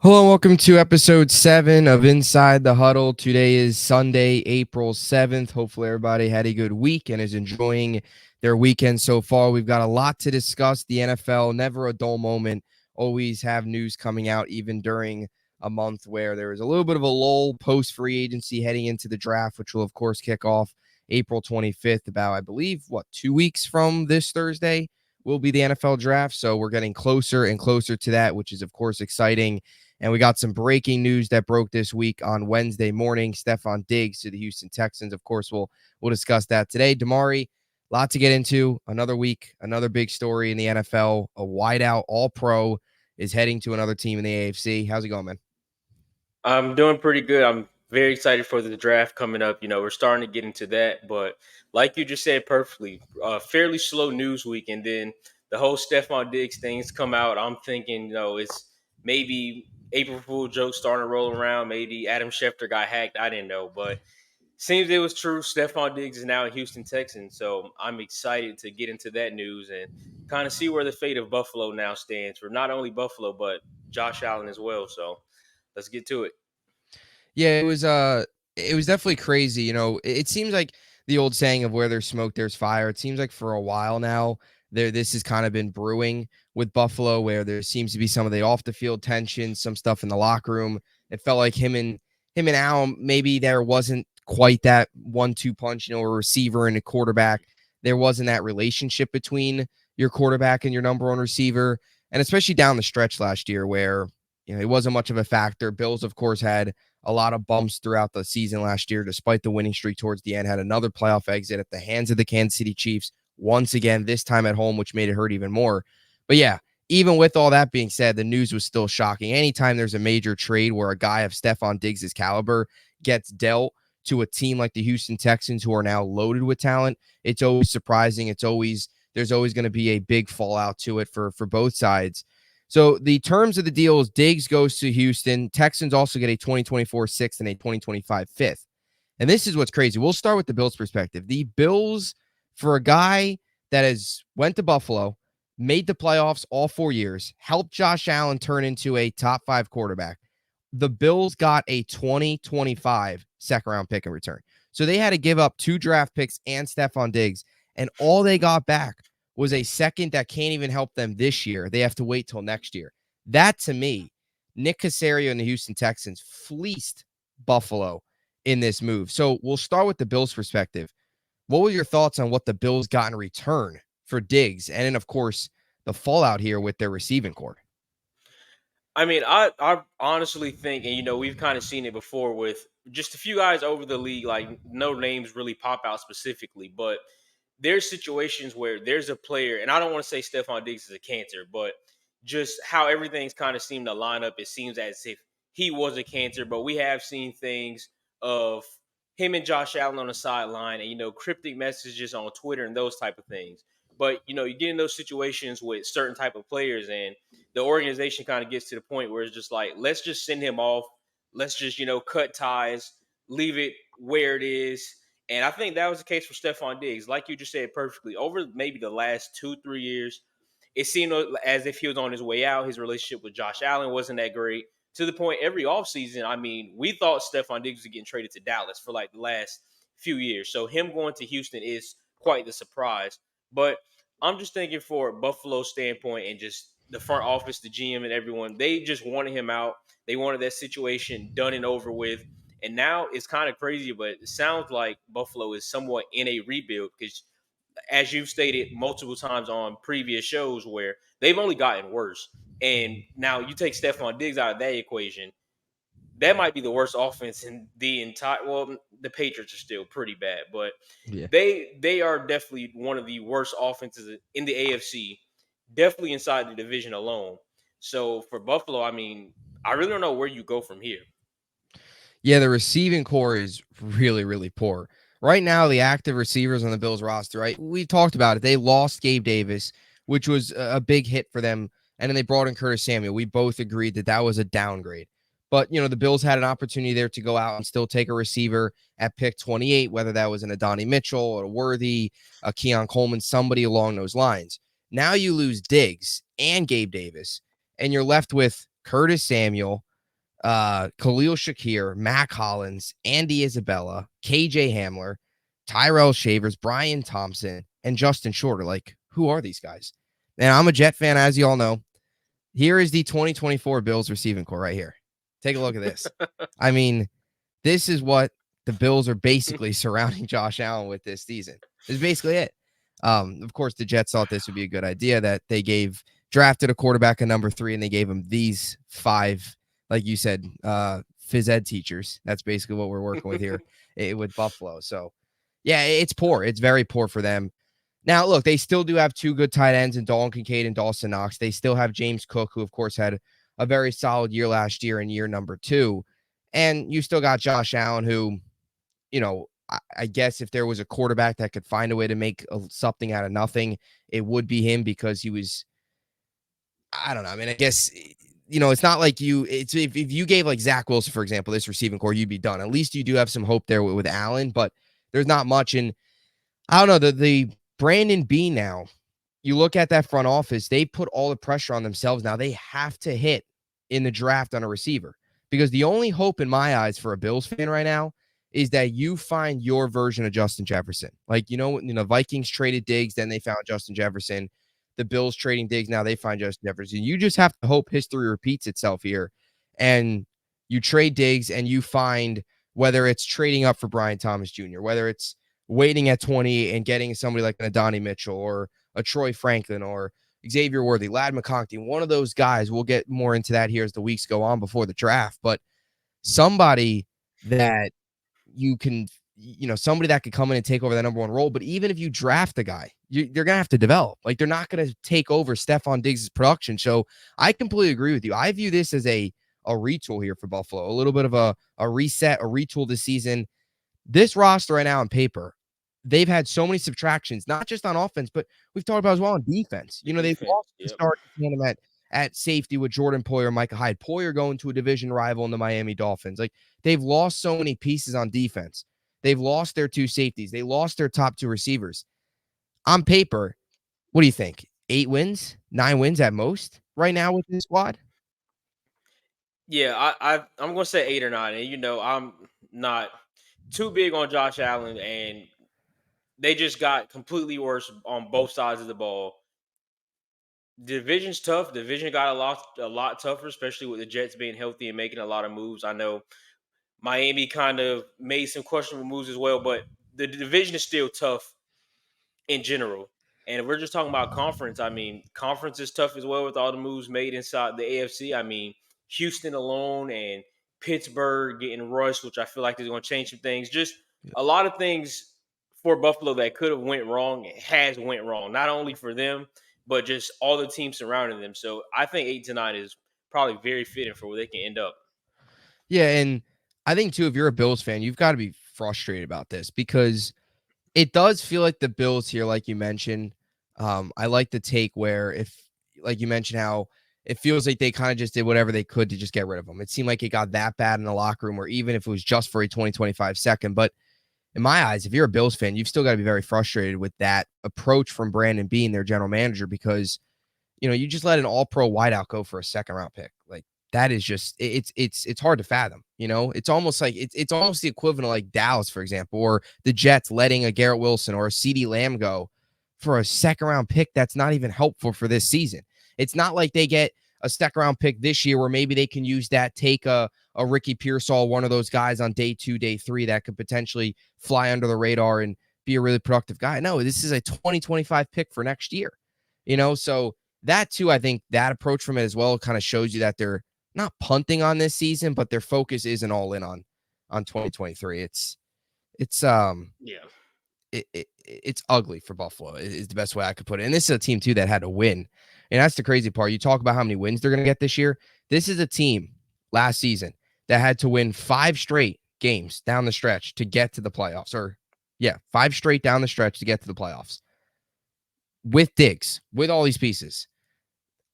Hello and welcome to episode 7 of Inside the Huddle. Today is Sunday, April 7th. Hopefully everybody had a good week and is enjoying their weekend so far. We've got a lot to discuss. The NFL, never a dull moment. Always have news coming out even during a month where there is a little bit of a lull post-free agency heading into the draft, which will of course kick off April 25th, about, I believe, 2 weeks from this Thursday will be the NFL draft. So we're getting closer and closer to that, which is of course exciting. And we got some breaking news that broke this week on Wednesday morning. Stefon Diggs to the Houston Texans. Of course, we'll discuss that today. DiMari, a lot to get into. Another week, another big story in the NFL. A wideout all-pro is heading to another team in the AFC. How's it going, man? I'm doing pretty good. I'm very excited for the draft coming up. We're starting to get into that, but like you just said perfectly, fairly slow news week, and then the whole Stefon Diggs things come out. I'm thinking, it's maybe April Fool jokes starting to roll around. Maybe Adam Schefter got hacked. I didn't know, but seems it was true. Stefon Diggs is now a Houston Texan, so I'm excited to get into that news and kind of see where the fate of Buffalo now stands for not only Buffalo but Josh Allen as well. So let's get to it. Yeah, it was definitely crazy. It seems like the old saying of where there's smoke, there's fire. It seems like for a while now, this has kind of been brewing with Buffalo, where there seems to be some of the off the field tension, some stuff in the locker room. It felt like him and Allen, maybe there wasn't quite that 1-2 punch, a receiver and a quarterback. There wasn't that relationship between your quarterback and your number one receiver. And especially down the stretch last year where, it wasn't much of a factor. Bills, of course, had a lot of bumps throughout the season last year, despite the winning streak towards the end, had another playoff exit at the hands of the Kansas City Chiefs once again, this time at home, which made it hurt even more. But yeah, even with all that being said, the news was still shocking. Anytime there's a major trade where a guy of Stefon Diggs' caliber gets dealt to a team like the Houston Texans, who are now loaded with talent, it's always surprising. There's always going to be a big fallout to it for both sides. So the terms of the deal is Diggs goes to Houston. Texans also get a 2024 sixth and a 2025 fifth. And this is what's crazy. We'll start with the Bills' perspective. The Bills, for a guy that has went to Buffalo, made the playoffs all 4 years, helped Josh Allen turn into a top 5 quarterback, the Bills got a 2025 second round pick in return. So they had to give up 2 draft picks and Stefon Diggs, and all they got back was a second that can't even help them this year. They have to wait till next year. That, to me, Nick Caserio and the Houston Texans fleeced Buffalo in this move. So we'll start with the Bills' perspective. What were your thoughts on what the Bills got in return for Diggs? And then, of course, the fallout here with their receiving corps. I mean, I honestly think, and we've kind of seen it before with just a few guys over the league, like no names really pop out specifically, but there's situations where there's a player, and I don't want to say Stephon Diggs is a cancer, but just how everything's kind of seemed to line up, it seems as if he was a cancer. But we have seen things of him and Josh Allen on the sideline, and cryptic messages on Twitter and those type of things. But you get in those situations with certain type of players, and the organization kind of gets to the point where it's just like, let's just send him off. Let's just, cut ties, leave it where it is. And I think that was the case for Stefon Diggs. Like you just said perfectly, over maybe the last 2-3 years, it seemed as if he was on his way out. His relationship with Josh Allen wasn't that great. To the point every offseason, I mean, we thought Stefon Diggs was getting traded to Dallas for like the last few years. So him going to Houston is quite the surprise. But I'm just thinking for Buffalo's standpoint and just the front office, the GM, and everyone, they just wanted him out. They wanted that situation done and over with. And now it's kind of crazy, but it sounds like Buffalo is somewhat in a rebuild because, as you've stated multiple times on previous shows, where they've only gotten worse. And now you take Stefon Diggs out of that equation, that might be the worst offense in the entire. Well, the Patriots are still pretty bad, but Yeah. they are definitely one of the worst offenses in the AFC, definitely inside the division alone. So for Buffalo, I mean, I really don't know where you go from here. Yeah, the receiving core is really, really poor. Right now, the active receivers on the Bills roster, right? We talked about it. They lost Gabe Davis, which was a big hit for them. And then they brought in Curtis Samuel. We both agreed that that was a downgrade. But, the Bills had an opportunity there to go out and still take a receiver at pick 28, whether that was an Adonai Mitchell or a Worthy, a Keon Coleman, somebody along those lines. Now you lose Diggs and Gabe Davis, and you're left with Curtis Samuel, Khalil Shakir, Mac Hollins, Andy Isabella, KJ Hamler, Tyrell Shavers, Brian Thompson, and Justin Shorter. Like, who are these guys? And I'm a Jet fan, as you all know. Here is the 2024 Bills receiving core right here. Take a look at this. I mean, this is what the Bills are basically surrounding Josh Allen with this season. This is basically it. Of course, the Jets thought this would be a good idea that they drafted a quarterback at number 3, and they gave him these 5, like you said, phys ed teachers. That's basically what we're working with here with Buffalo. So, yeah, it's poor. It's very poor for them. Now, look, they still do have 2 good tight ends in Dalton Kincaid and Dawson Knox. They still have James Cook, who, of course, had a very solid year last year in year number 2. And you still got Josh Allen, who, I guess if there was a quarterback that could find a way to make something out of nothing, it would be him, because he was, I don't know. I mean, I guess, it's not like if you gave like Zach Wilson, for example, this receiving core, you'd be done. At least you do have some hope there with Allen, but there's not much. And I don't know, the Brandon Beane now, you look at that front office, they put all the pressure on themselves. Now they have to hit in the draft on a receiver, because the only hope in my eyes for a Bills fan right now is that you find your version of Justin Jefferson. Like, Vikings traded Diggs, then they found Justin Jefferson. The Bills trading Diggs, now they find Justin Jefferson. You just have to hope history repeats itself here. And you trade Diggs and you find, whether it's trading up for Brian Thomas Jr., whether it's waiting at 20 and getting somebody like an Adonai Mitchell or a Troy Franklin or Xavier Worthy, Ladd McConkey, one of those guys. We'll get more into that here as the weeks go on before the draft. But somebody that you can, somebody that could come in and take over that number 1 role. But even if you draft the guy, they're going to have to develop. Like, they're not going to take over Stefon Diggs' production. So I completely agree with you. I view this as a retool here for Buffalo, a little bit of a reset, a retool this season. This roster right now on paper, they've had so many subtractions, not just on offense, but we've talked about as well on defense. They've lost the start at safety with Jordan Poyer and Micah Hyde. Poyer going to a division rival in the Miami Dolphins. Like, they've lost so many pieces on defense. They've lost their 2 safeties. They lost their top 2 receivers. On paper, what do you think? 8 wins, 9 wins at most right now with this squad? Yeah, I'm gonna say 8 or 9, and I'm not too big on Josh Allen, and they just got completely worse on both sides of the ball. Division's tough. Division got a lot tougher, especially with the Jets being healthy and making a lot of moves. I know Miami kind of made some questionable moves as well, but the division is still tough in general. And if we're just talking about conference, I mean, conference is tough as well with all the moves made inside the AFC. I mean, Houston alone and Pittsburgh getting rushed, which I feel like is going to change some things. Just a lot of things for Buffalo that could have went wrong. It has went wrong, not only for them, but just all the teams surrounding them. So I think 8 to 9 is probably very fitting for where they can end up. Yeah, and I think too, if you're a Bills fan, you've got to be frustrated about this, because it does feel like the Bills here, like you mentioned. I like the take where, if, like you mentioned, how it feels like they kind of just did whatever they could to just get rid of them. It seemed like it got that bad in the locker room, where even if it was just for a 2025 second. But in my eyes, if you're a Bills fan, you've still got to be very frustrated with that approach from Brandon Beane, their general manager, because you just let an all-pro wideout go for a second-round pick. Like, that is just, it's hard to fathom. It's almost like it's almost the equivalent of like Dallas, for example, or the Jets letting a Garrett Wilson or a CeeDee Lamb go for a second-round pick that's not even helpful for this season. It's not like they get a second-round pick this year where maybe they can use that, take a Ricky Pearsall, one of those guys on day 2, day 3 that could potentially fly under the radar and be a really productive guy. No, this is a 2025 pick for next year. So that too, I think that approach from it as well kind of shows you that they're not punting on this season, but their focus isn't all in on 2023. It's Yeah. it's ugly for Buffalo is the best way I could put it. And this is a team too that had to win. And that's the crazy part. You talk about how many wins they're going to get this year. This is a team last season that had to win 5 straight games down the stretch to get to the playoffs, or 5 straight down the stretch to get to the playoffs with Diggs, with all these pieces.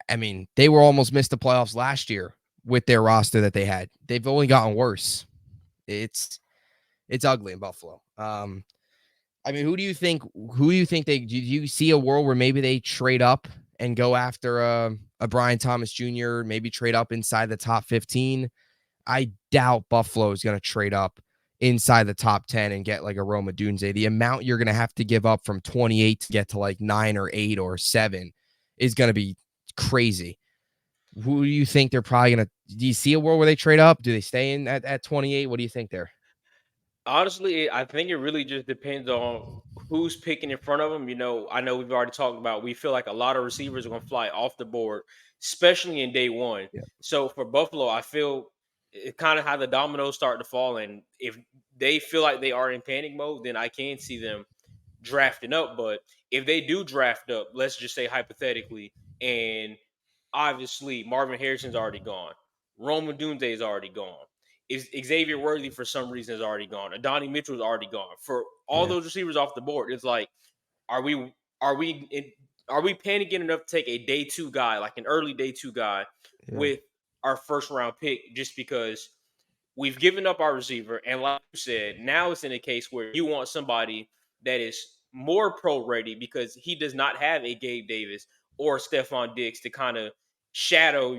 I mean, they were almost missed the playoffs last year with their roster that they had. They've only gotten worse. It's ugly in Buffalo. I mean, who do you think do you see a world where maybe they trade up and go after a Brian Thomas Jr., maybe trade up inside the top 15? I doubt Buffalo is going to trade up inside the top 10 and get like a Roma Dunze. The amount you're going to have to give up from 28 to get to like 9 or 8 or 7 is going to be crazy. Who do you think they're probably going to? Do you see a world where they trade up? Do they stay in at 28? What do you think there? Honestly, I think it really just depends on who's picking in front of them. I know we've already talked about we feel like a lot of receivers are going to fly off the board, especially in day one. Yeah. So for Buffalo, I feel it kind of how the dominoes start to fall. And if they feel like they are in panic mode, then I can see them drafting up. But if they do draft up, let's just say hypothetically, and obviously Marvin Harrison's already gone, Roman Dunze is already gone, is Xavier Worthy for some reason is already gone, Adonai Mitchell's already gone. For all Yeah. those receivers off the board, it's like, are we are we in, are we panicking enough to take a day two guy, like an early day two guy, Yeah. with our first round pick just because we've given up our receiver, and like you said, now it's in a case where you want somebody that is more pro ready because he does not have a Gabe Davis or Stefon Diggs to kind of shadow,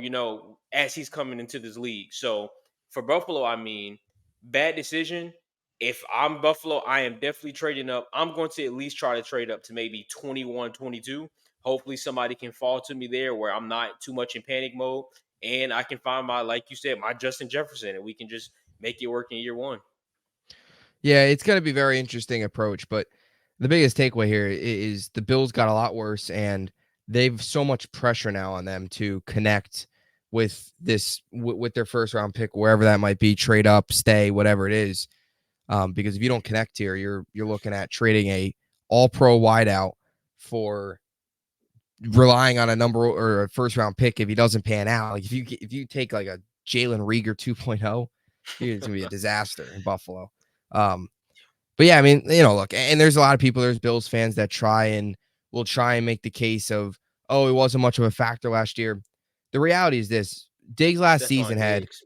as he's coming into this league. So for Buffalo, I mean, bad decision. If I'm Buffalo, I am definitely trading up. I'm going to at least try to trade up to maybe 21, 22. Hopefully somebody can fall to me there where I'm not too much in panic mode and I can find my, like you said, my Justin Jefferson, and we can just make it work in year one. Yeah, it's going to be very interesting approach, but the biggest takeaway here is the Bills got a lot worse and they've so much pressure now on them to connect with with their first round pick, wherever that might be, trade up, stay, whatever it is. Because if you don't connect here, you're looking at trading a all pro wideout for relying on a number or a first round pick if he doesn't pan out. Like if you take like a Jalen Rieger 2.0, it's gonna be a disaster in Buffalo. Um, but yeah, I mean, look, and there's a lot of people, there's Bills fans that will try and make the case of, oh, it wasn't much of a factor last year. The reality is this: Diggs last season Stefon had, Diggs.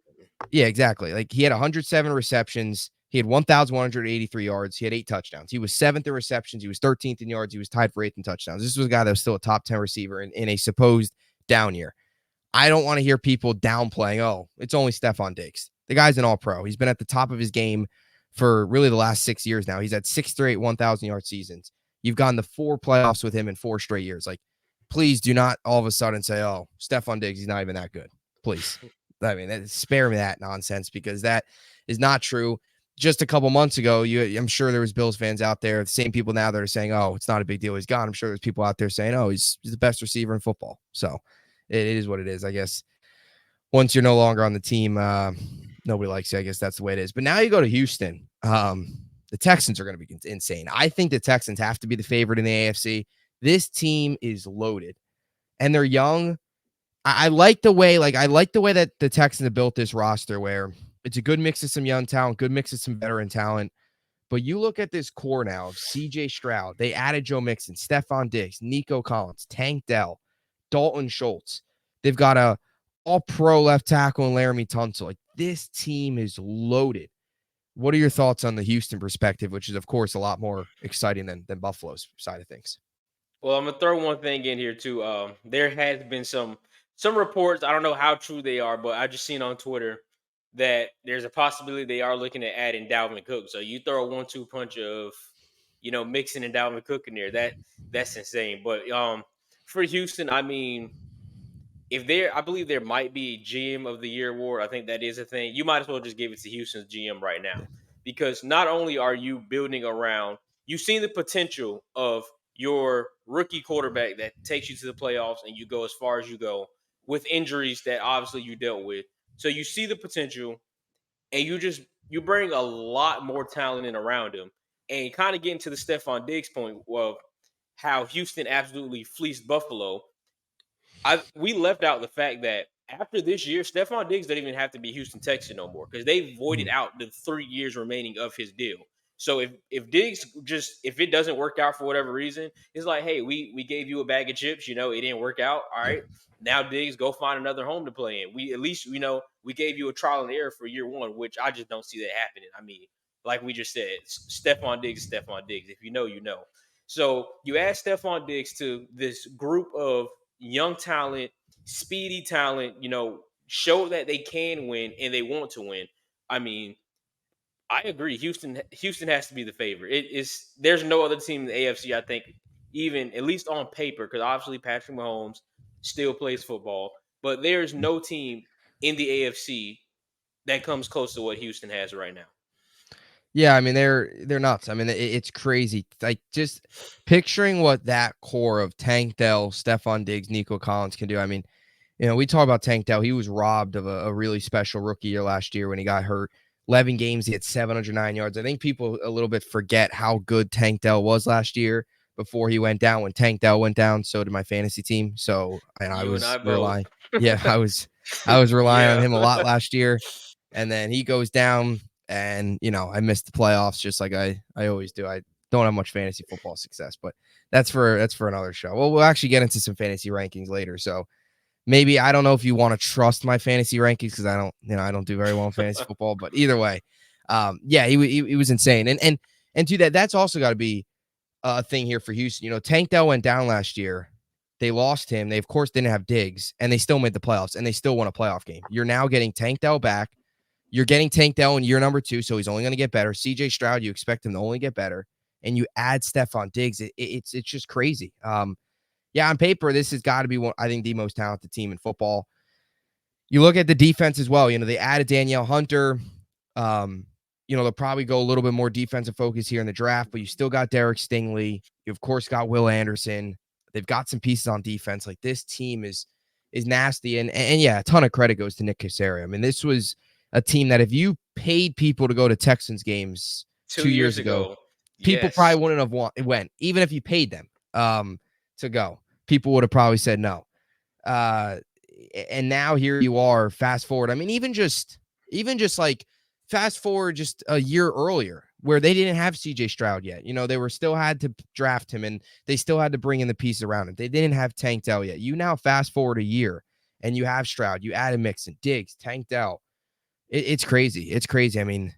yeah, exactly. Like he had 107 receptions. He had 1,183 yards. He had 8 touchdowns. He was seventh in receptions. He was 13th in yards. He was tied for eighth in touchdowns. This was a guy that was still a top 10 receiver in a supposed down year. I don't want to hear people downplaying, oh, it's only Stefon Diggs. The guy's an all pro. He's been at the top of his game for really the last 6 years now. He's had 6 straight 1,000 yard seasons. You've gone to 4 playoffs with him in 4 straight years. Like, please do not all of a sudden say, oh, Stefon Diggs, he's not even that good. Please. I mean, spare me that nonsense because that is not true. Just a couple months ago, I'm sure there was Bills fans out there, the same people now that are saying, oh, it's not a big deal. He's gone. I'm sure there's people out there saying, oh, he's the best receiver in football. So it is what it is, I guess. Once you're no longer on the team, nobody likes you. I guess that's the way it is. But now you go to Houston. The Texans are going to be insane. I think the Texans have to be the favorite in the AFC. This team is loaded, and they're young. I like the way, that the Texans have built this roster, where it's a good mix of some young talent, good mix of some veteran talent. But you look at this core now of C.J. Stroud. They added Joe Mixon, Stefon Diggs, Nico Collins, Tank Dell, Dalton Schultz. They've got a all-pro left tackle and Laramie Tunsil. Like, this team is loaded. What are your thoughts on the Houston perspective, which is, of course, a lot more exciting than Buffalo's side of things? Well, I'm gonna throw one thing in here too. There has been some reports. I don't know how true they are, but I just seen on Twitter that there's a possibility they are looking at adding Dalvin Cook. So you throw a 1-2 punch of, Mixon and Dalvin Cook in there. That's insane. But for Houston, I mean, if I believe there might be a GM of the year award. I think that is a thing. You might as well just give it to Houston's GM right now, because not only are you building around, you've seen the potential of your rookie quarterback that takes you to the playoffs and you go as far as you go with injuries that obviously you dealt with. So you see the potential, and you bring a lot more talent in around him, and kind of getting to the Stefon Diggs point of how Houston absolutely fleeced Buffalo. We left out the fact that after this year, Stefon Diggs doesn't even have to be Houston Texan no more because they voided Mhm. out the 3 years remaining of his deal. So if Diggs if it doesn't work out for whatever reason, it's like, hey, we gave you a bag of chips, it didn't work out. All right. Now Diggs, go find another home to play in. We at least, we gave you a trial and error for year one, which I just don't see that happening. I mean, like we just said, Stefon Diggs is Stefon Diggs. If you know, you know. So you add Stefon Diggs to this group of young talent, speedy talent, show that they can win and they want to win. I mean, I agree. Houston has to be the favorite. It is there's no other team in the AFC, I think, even at least on paper, because obviously Patrick Mahomes still plays football, but there's no team in the AFC that comes close to what Houston has right now. Yeah, I mean they're nuts. I mean it's crazy. Like just picturing what that core of Tank Dell, Stefon Diggs, Nico Collins can do. I mean, we talk about Tank Dell. He was robbed of a really special rookie year last year when he got hurt. 11 games, he had 709 yards. I think people a little bit forget how good Tank Dell was last year before he went down. When Tank Dell went down, so did my fantasy team. So, and I You and I was both. relying. Yeah, I was relying on Yeah. him a lot last year. And then he goes down and, I missed the playoffs just like I always do. I don't have much fantasy football success, but that's for another show. Well, we'll actually get into some fantasy rankings later. So, maybe I don't know if you want to trust my fantasy rankings because I don't do very well in fantasy football. But either way, yeah, he was insane. And to that's also got to be a thing here for Houston. Tank Dell went down last year. They lost him. They of course didn't have Diggs, and they still made the playoffs, and they still won a playoff game. You're now getting Tank Dell back. You're getting Tank Dell in year number 2, so he's only going to get better. CJ Stroud, you expect him to only get better, and you add Stefon Diggs. It's just crazy. Yeah, on paper, this has got to be I think the most talented team in football. You look at the defense as well. They added Danielle Hunter. They'll probably go a little bit more defensive focus here in the draft, but you still got Derek Stingley. You of course got Will Anderson. They've got some pieces on defense. Like this team is nasty, and yeah, a ton of credit goes to Nick Caserio. I mean, this was a team that if you paid people to go to Texans games 2 2 years years ago, ago. people Yes. probably wouldn't have went, even if you paid them to go. People would have probably said no. Uh, and now here you are, fast forward. I mean, even just like fast forward just a year earlier where they didn't have CJ Stroud yet. They were still had to draft him and they still had to bring in the pieces around him. They didn't have Tank Dell yet. You now fast forward a year and you have Stroud, you added Mixon, Diggs, Tank Dell. It's crazy. It's crazy. I mean,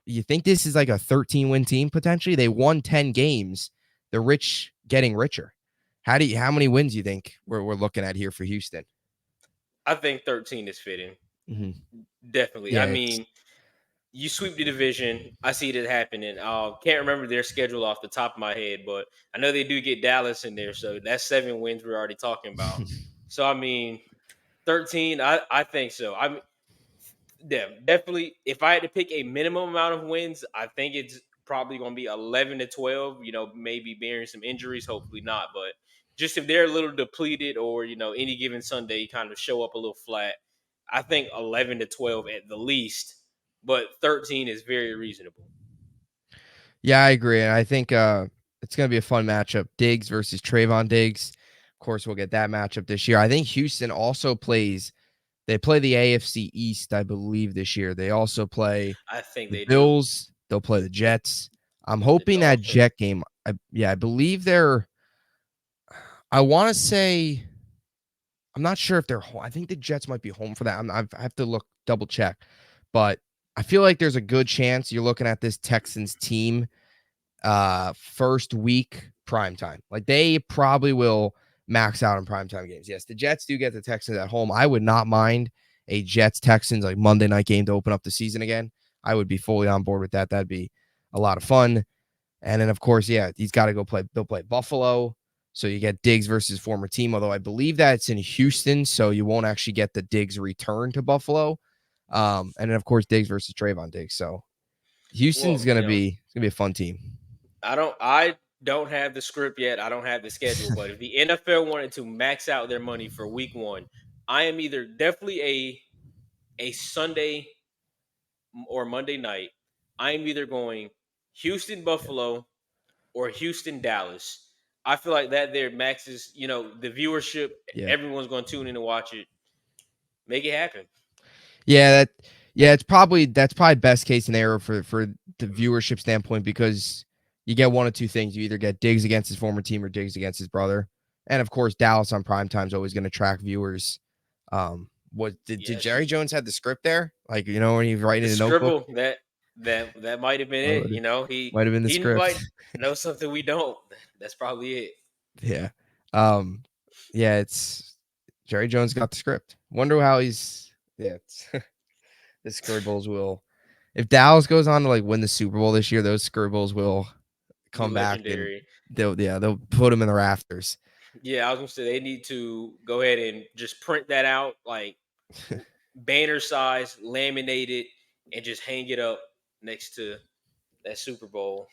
you think this is like a 13-win team potentially? They won 10 games. The rich getting richer. How many wins do you think we're looking at here for Houston? I think 13 is fitting. Mm-hmm. Definitely. I Yeah, it's mean, you sweep the division. I see it happening. Can't remember their schedule off the top of my head, but I know they do get Dallas in there. So that's 7 wins we're already talking about. So I mean, 13. I think so. I mean, yeah, definitely. If I had to pick a minimum amount of wins, I think it's probably going to be 11 to 12. Maybe bearing some injuries. Hopefully not, but just if they're a little depleted or any given Sunday kind of show up a little flat, I think 11 to 12 at the least. But 13 is very reasonable. yeah, I agree. And I think it's gonna be a fun matchup. Diggs versus Trayvon Diggs. Of course, we'll get that matchup this year. I think Houston also they play the AFC East, I believe, this year. They also play I think the they do. Bills. They'll play the Jets. I'm The hoping that Dolphins. Jet game. I believe I want to say, I'm not sure if they're home. I think the Jets might be home for that. I have to double check, but I feel like there's a good chance you're looking at this Texans team first week prime time. Like they probably will max out in primetime games. Yes, the Jets do get the Texans at home. I would not mind a Jets Texans like Monday night game to open up the season again. I would be fully on board with that. That'd be a lot of fun. And then of course, yeah, he's got to go play. They'll play Buffalo. So you get Diggs versus former team, although I believe that's in Houston, so you won't actually get the Diggs return to Buffalo. And then of course Diggs versus Trayvon Diggs. So Houston's Well, gonna be a fun team. I don't have the script yet. I don't have the schedule, but if the NFL wanted to max out their money for week 1, I am either definitely a Sunday or Monday night. I am either going Houston Buffalo or Houston Dallas. I feel like that there maxes, the viewership. Yeah. Everyone's going to tune in to watch it. Make it happen. Yeah, that's probably best case scenario for the viewership standpoint because you get one of two things. You either get Diggs against his former team or Diggs against his brother. And of course, Dallas on primetime is always going to track viewers. What did Yes. Jerry Jones had the script there? Like, when he's writing The in a notebook? scribble that might have been it. He Might have been the he script. might know something we don't. That's probably it. Yeah. Yeah, it's Jerry Jones got the script. Wonder how he's Yeah, the Scribbles will. If Dallas goes on to like win the Super Bowl this year, those Scribbles will Be come back and legendary. they'll put them in the rafters. Yeah, I was gonna say they need to go ahead and just print that out, like banner size, laminate it, and just hang it up next to that Super Bowl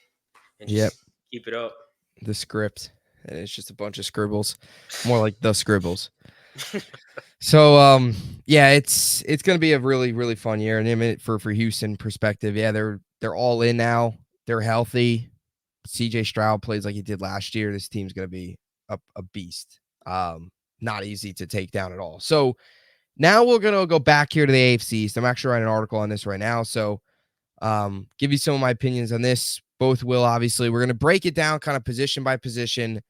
and Yep, just keep it up. the script, and it's just a bunch of scribbles, more like the Scribbles. So yeah, it's gonna be a really fun year. And I mean, for Houston perspective, yeah, they're all in now. They're healthy. CJ Stroud plays like he did last year. This team's gonna be a beast. Not easy to take down at all. So now we're gonna go back here to the AFC. So I'm actually writing an article on this right now. So give you some of my opinions on this. Both will obviously. We're gonna break it down kind of position by position,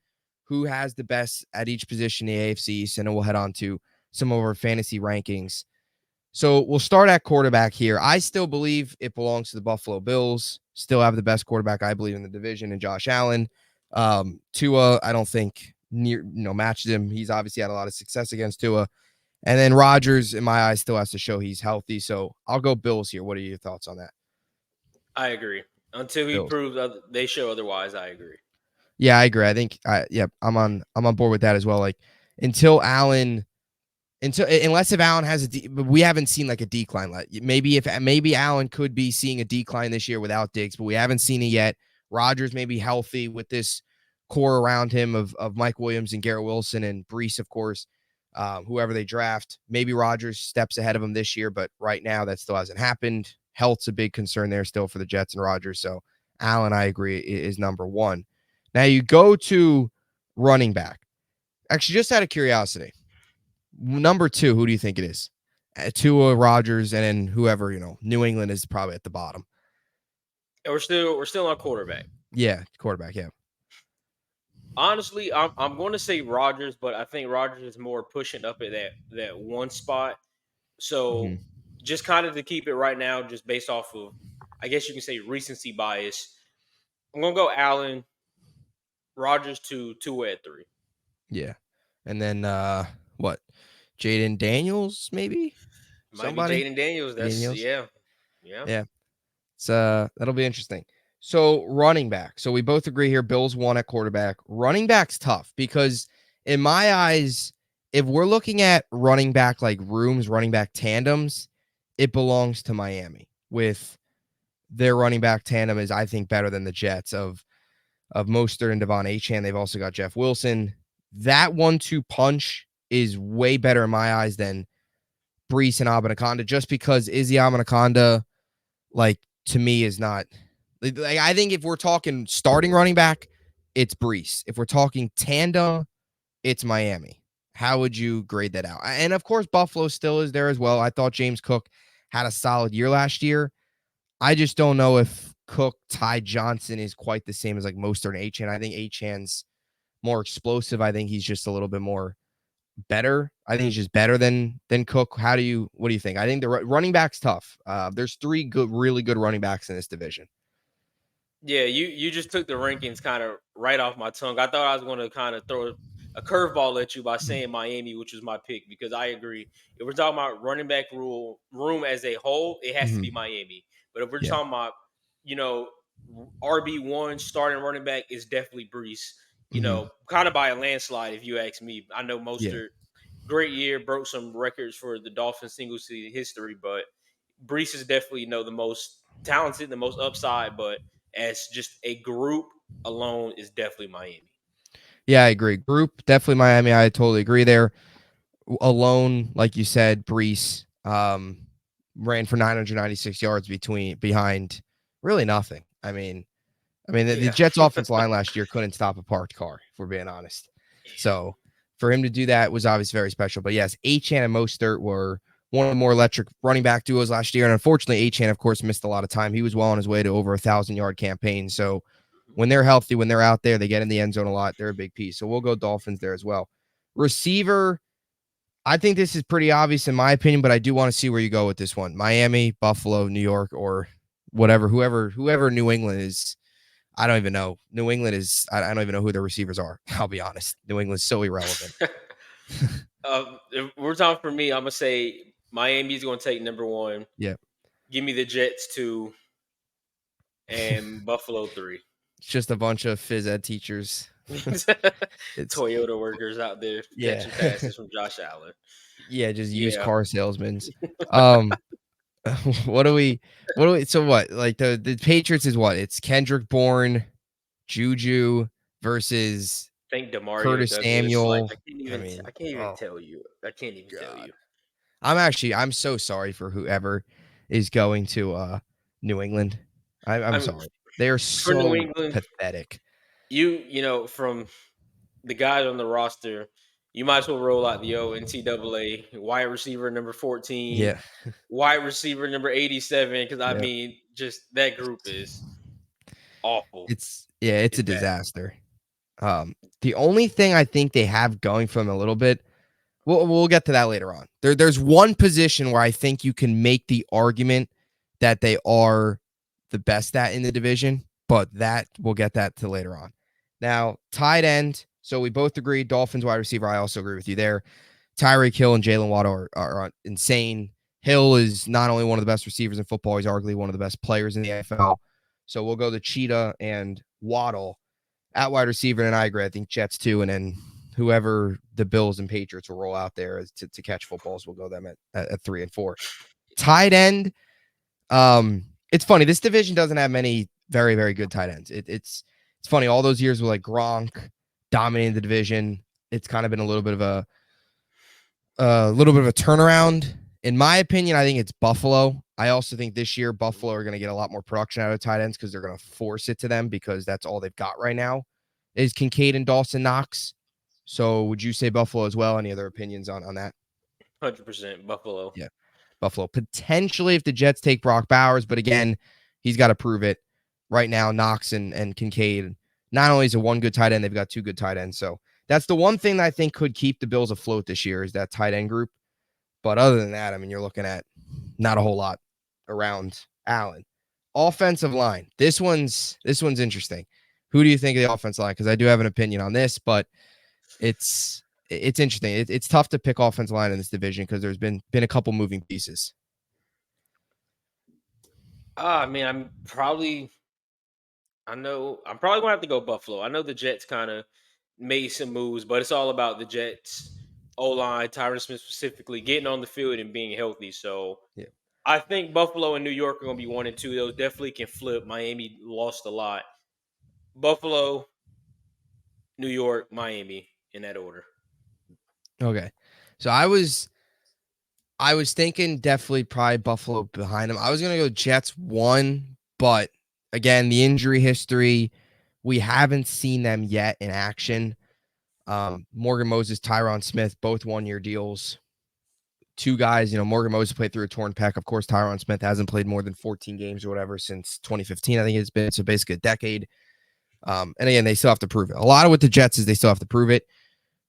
who has the best at each position in the AFC East, and then we'll head on to some of our fantasy rankings. So we'll start at quarterback here. I still believe it belongs to the Buffalo Bills. Still have the best quarterback, I believe, in the division, in Josh Allen. Tua, I don't think matches him. He's obviously had a lot of success against Tua. And then Rodgers, in my eyes, still has to show he's healthy. So I'll go Bills here. What are your thoughts on that? I agree. Until he Bills. proves they show otherwise, I agree. Yeah, I agree. I think I'm on board with that as well. Like until unless if Allen has but we haven't seen like a decline. Maybe Allen could be seeing a decline this year without Diggs, but we haven't seen it yet. Rodgers may be healthy with this core around him of Mike Williams and Garrett Wilson and Brees, of course, whoever they draft. Maybe Rodgers steps ahead of him this year, but right now that still hasn't happened. Health's a big concern there still for the Jets and Rodgers. So Allen, I agree, is number one. Now you go to running back. Actually, just out of curiosity, number two, who do you think it is? Tua, Rodgers, and then whoever, New England is probably at the bottom. And we're still on quarterback. Yeah, quarterback, yeah. Honestly, I'm going to say Rodgers, but I think Rodgers is more pushing up at that one spot. So Mm-hmm. just kind of to keep it right now, just based off of, I guess you can say recency bias. I'm gonna go Allen, Rodgers two at three. Yeah. And then what? Jaden Daniels, maybe? Might be Somebody? Jaden Daniels. That's Daniels. yeah, yeah. Yeah. It's that'll be interesting. So running back. So we both agree here. Bills one at quarterback. Running back's tough because in my eyes, if we're looking at running back like rooms, running back tandems, it belongs to Miami. With their running back tandem is, I think, better than the Jets of Mostert and Devon Achane. They've also got Jeff Wilson. That 1-2 punch is way better in my eyes than Brees and Abanaconda, just because Izzy Abanaconda, like, to me, is not. Like, I think if we're talking starting running back, it's Brees. If we're talking tandem, it's Miami. How would you grade that out? And of course, Buffalo still is there as well. I thought James Cook had a solid year last year. I just don't know if Cook, Ty Johnson is quite the same as like Mostert and Achane. I think Achane's more explosive. I think he's just a little bit more better. I think he's just better than Cook. What do you think? I think the running back's tough. There's three really good running backs in this division. Yeah, you just took the rankings kind of right off my tongue. I thought I was going to kind of throw a curveball at you by saying Miami, which was my pick, because I agree. If we're talking about running back room as a whole, it has to Mm-hmm. be Miami. But if we're Yeah. talking about, you know, RB1 starting running back is definitely Brees. Mm-hmm. Kind of by a landslide, if you ask me. I know Yeah. Mostert, great year, broke some records for the Dolphins single season history, but Brees is definitely, the most talented, the most upside, but as just a group alone is definitely Miami. Yeah, I agree. Group, definitely Miami. I totally agree there. Alone, like you said, Brees ran for 996 yards behind really nothing. I mean, the Yeah. Jets' offense line last year couldn't stop a parked car, if we're being honest. So for him to do that was obviously very special. But yes, Achane and Mostert were one of the more electric running back duos last year. And unfortunately, Achane, of course, missed a lot of time. He was well on his way to over 1,000-yard campaign. So when they're healthy, when they're out there, they get in the end zone a lot. They're a big piece. So we'll go Dolphins there as well. Receiver, I think this is pretty obvious in my opinion, but I do want to see where you go with this one. Miami, Buffalo, New York, or whatever, whoever New England is. I don't even know. New England is, I don't even know who their receivers are. I'll be honest. New England's so irrelevant. If we're talking for me, I'm gonna say Miami's going to take number 1. Yeah. Give me the Jets 2 and Buffalo 3. It's just a bunch of phys ed teachers. It's Toyota workers out there yeah. catching passes from Josh Allen. Yeah, just used Yeah. car salesmen. Um, what do we so what? Like the Patriots is what? It's Kendrick Bourne, Juju versus Think DeMario Curtis Douglas. Like Samuel. I I mean, can't even oh tell you. I can't even tell god. you. I'm so sorry for whoever is going to New England. I'm I'm sorry. They are for New so England. pathetic. From the guys on the roster, you might as well roll out the NCAA wide receiver number 14, Yeah. wide receiver number 87. Because I Yeah. mean, just that group is awful. It's a It's bad. disaster. The only thing I think they have going for them a little bit, we'll get to that later on. There's one position where I think you can make the argument that they are the best at in the division, but that we'll get that to later on. Now, tight end. So we both agree, Dolphins wide receiver. I also agree with you there. Tyreek Hill and Jalen Waddle are insane. Hill is not only one of the best receivers in football, he's arguably one of the best players in the NFL. So we'll go the Cheetah and Waddle at wide receiver, and I agree. I think Jets too, and then whoever the Bills and Patriots will roll out there to catch footballs, we'll go them at 3 and 4. Tight end. It's funny. This division doesn't have many very, very good tight ends. It's funny. All those years with like Gronk dominating the division, it's kind of been a little bit of a turnaround. In my opinion, I think it's Buffalo. I also think this year Buffalo are going to get a lot more production out of tight ends because they're going to force it to them because that's all they've got right now is Kincaid and Dawson Knox. So would you say Buffalo as well? Any other opinions on that? 100% Buffalo. Yeah. Buffalo. Potentially if the Jets take Brock Bowers, but again, he's got to prove it. Right now, Knox and Kincaid, not only is it one good tight end, they've got two good tight ends. So that's the one thing that I think could keep the Bills afloat this year is that tight end group. But other than that, I mean, you're looking at not a whole lot around Allen. Offensive line. This one's interesting. Who do you think of the offensive line? Because I do have an opinion on this, but it's interesting. It's tough to pick offensive line in this division because there's been a couple moving pieces. I mean, I'm probably gonna have to go Buffalo. I know the Jets kind of made some moves, but it's all about the Jets O line, Tyron Smith specifically, getting on the field and being healthy. So Yeah. I think Buffalo and New York are gonna be 1 and 2. Those definitely can flip. Miami lost a lot. Buffalo, New York, Miami in that order. Okay. So I was thinking definitely probably Buffalo behind them. I was gonna go Jets 1, but again, the injury history, we haven't seen them yet in action. Morgan Moses, Tyron Smith, both 1-year deals. Two guys, Morgan Moses played through a torn pec. Of course, Tyron Smith hasn't played more than 14 games or whatever since 2015. I think it's been so basically a decade. And again, they still have to prove it. A lot of with the Jets is they still have to prove it.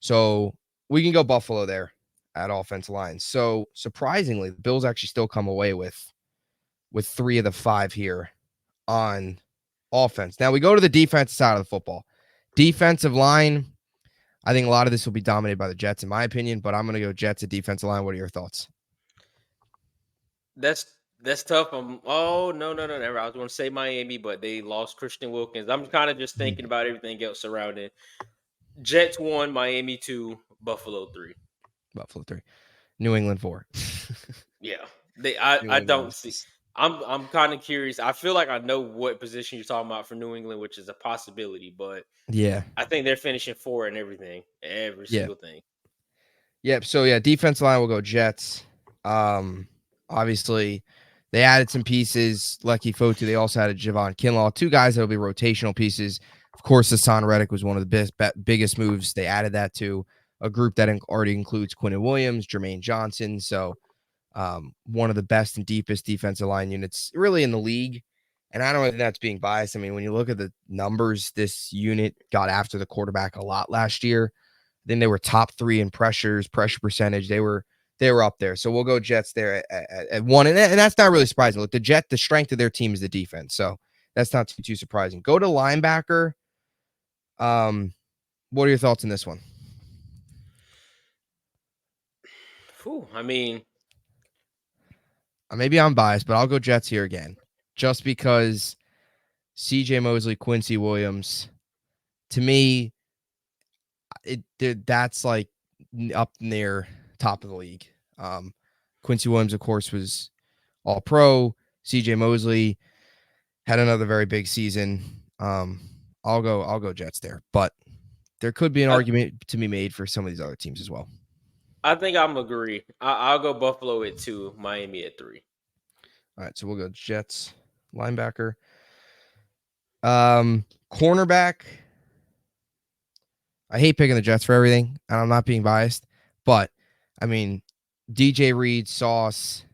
So we can go Buffalo there at offensive line. So surprisingly, the Bills actually still come away with 3 of the 5 here on offense. Now we go to the defensive side of the football. Defensive line, I think a lot of this will be dominated by the Jets, in my opinion, but I'm going to go Jets at defensive line. What are your thoughts? That's tough. Oh no. I was going to say Miami, but they lost Christian Wilkins. I'm kind of just thinking about everything else surrounding. Jets 1, Miami 2, Buffalo 3. Buffalo 3. New England 4. Yeah. New I England don't is see. just I'm kind of curious. I feel like I know what position you're talking about for New England, which is a possibility, but yeah. I think they're finishing 4 in everything, every Yeah. single thing. Yep. So yeah, defensive line will go Jets. Obviously, they added some pieces. Lucky Fotu. They also added Javon Kinlaw, two guys that'll be rotational pieces. Of course, Hassan Reddick was one of the biggest moves. They added that to a group that already includes Quinnen Williams, Jermaine Johnson. So one of the best and deepest defensive line units really in the league. And I don't think that's being biased. I mean, when you look at the numbers, this unit got after the quarterback a lot last year. Then they were top 3 in pressure percentage. They were up there. So we'll go Jets there at 1. And that's not really surprising. Look, the strength of their team is the defense. So that's not too surprising. Go to linebacker. What are your thoughts on this one? Whew, I mean, maybe I'm biased, but I'll go Jets here again, just because C.J. Mosley, Quincy Williams. To me, that's like up near top of the league. Quincy Williams, of course, was All Pro. C.J. Mosley had another very big season. I'll go Jets there, but there could be an I, argument to be made for some of these other teams as well. I think I'm agree. I'll go Buffalo at 2, Miami at 3. All right, so we'll go Jets linebacker. Cornerback. I hate picking the Jets for everything, and I'm not being biased, but I mean, DJ Reed, Sauce,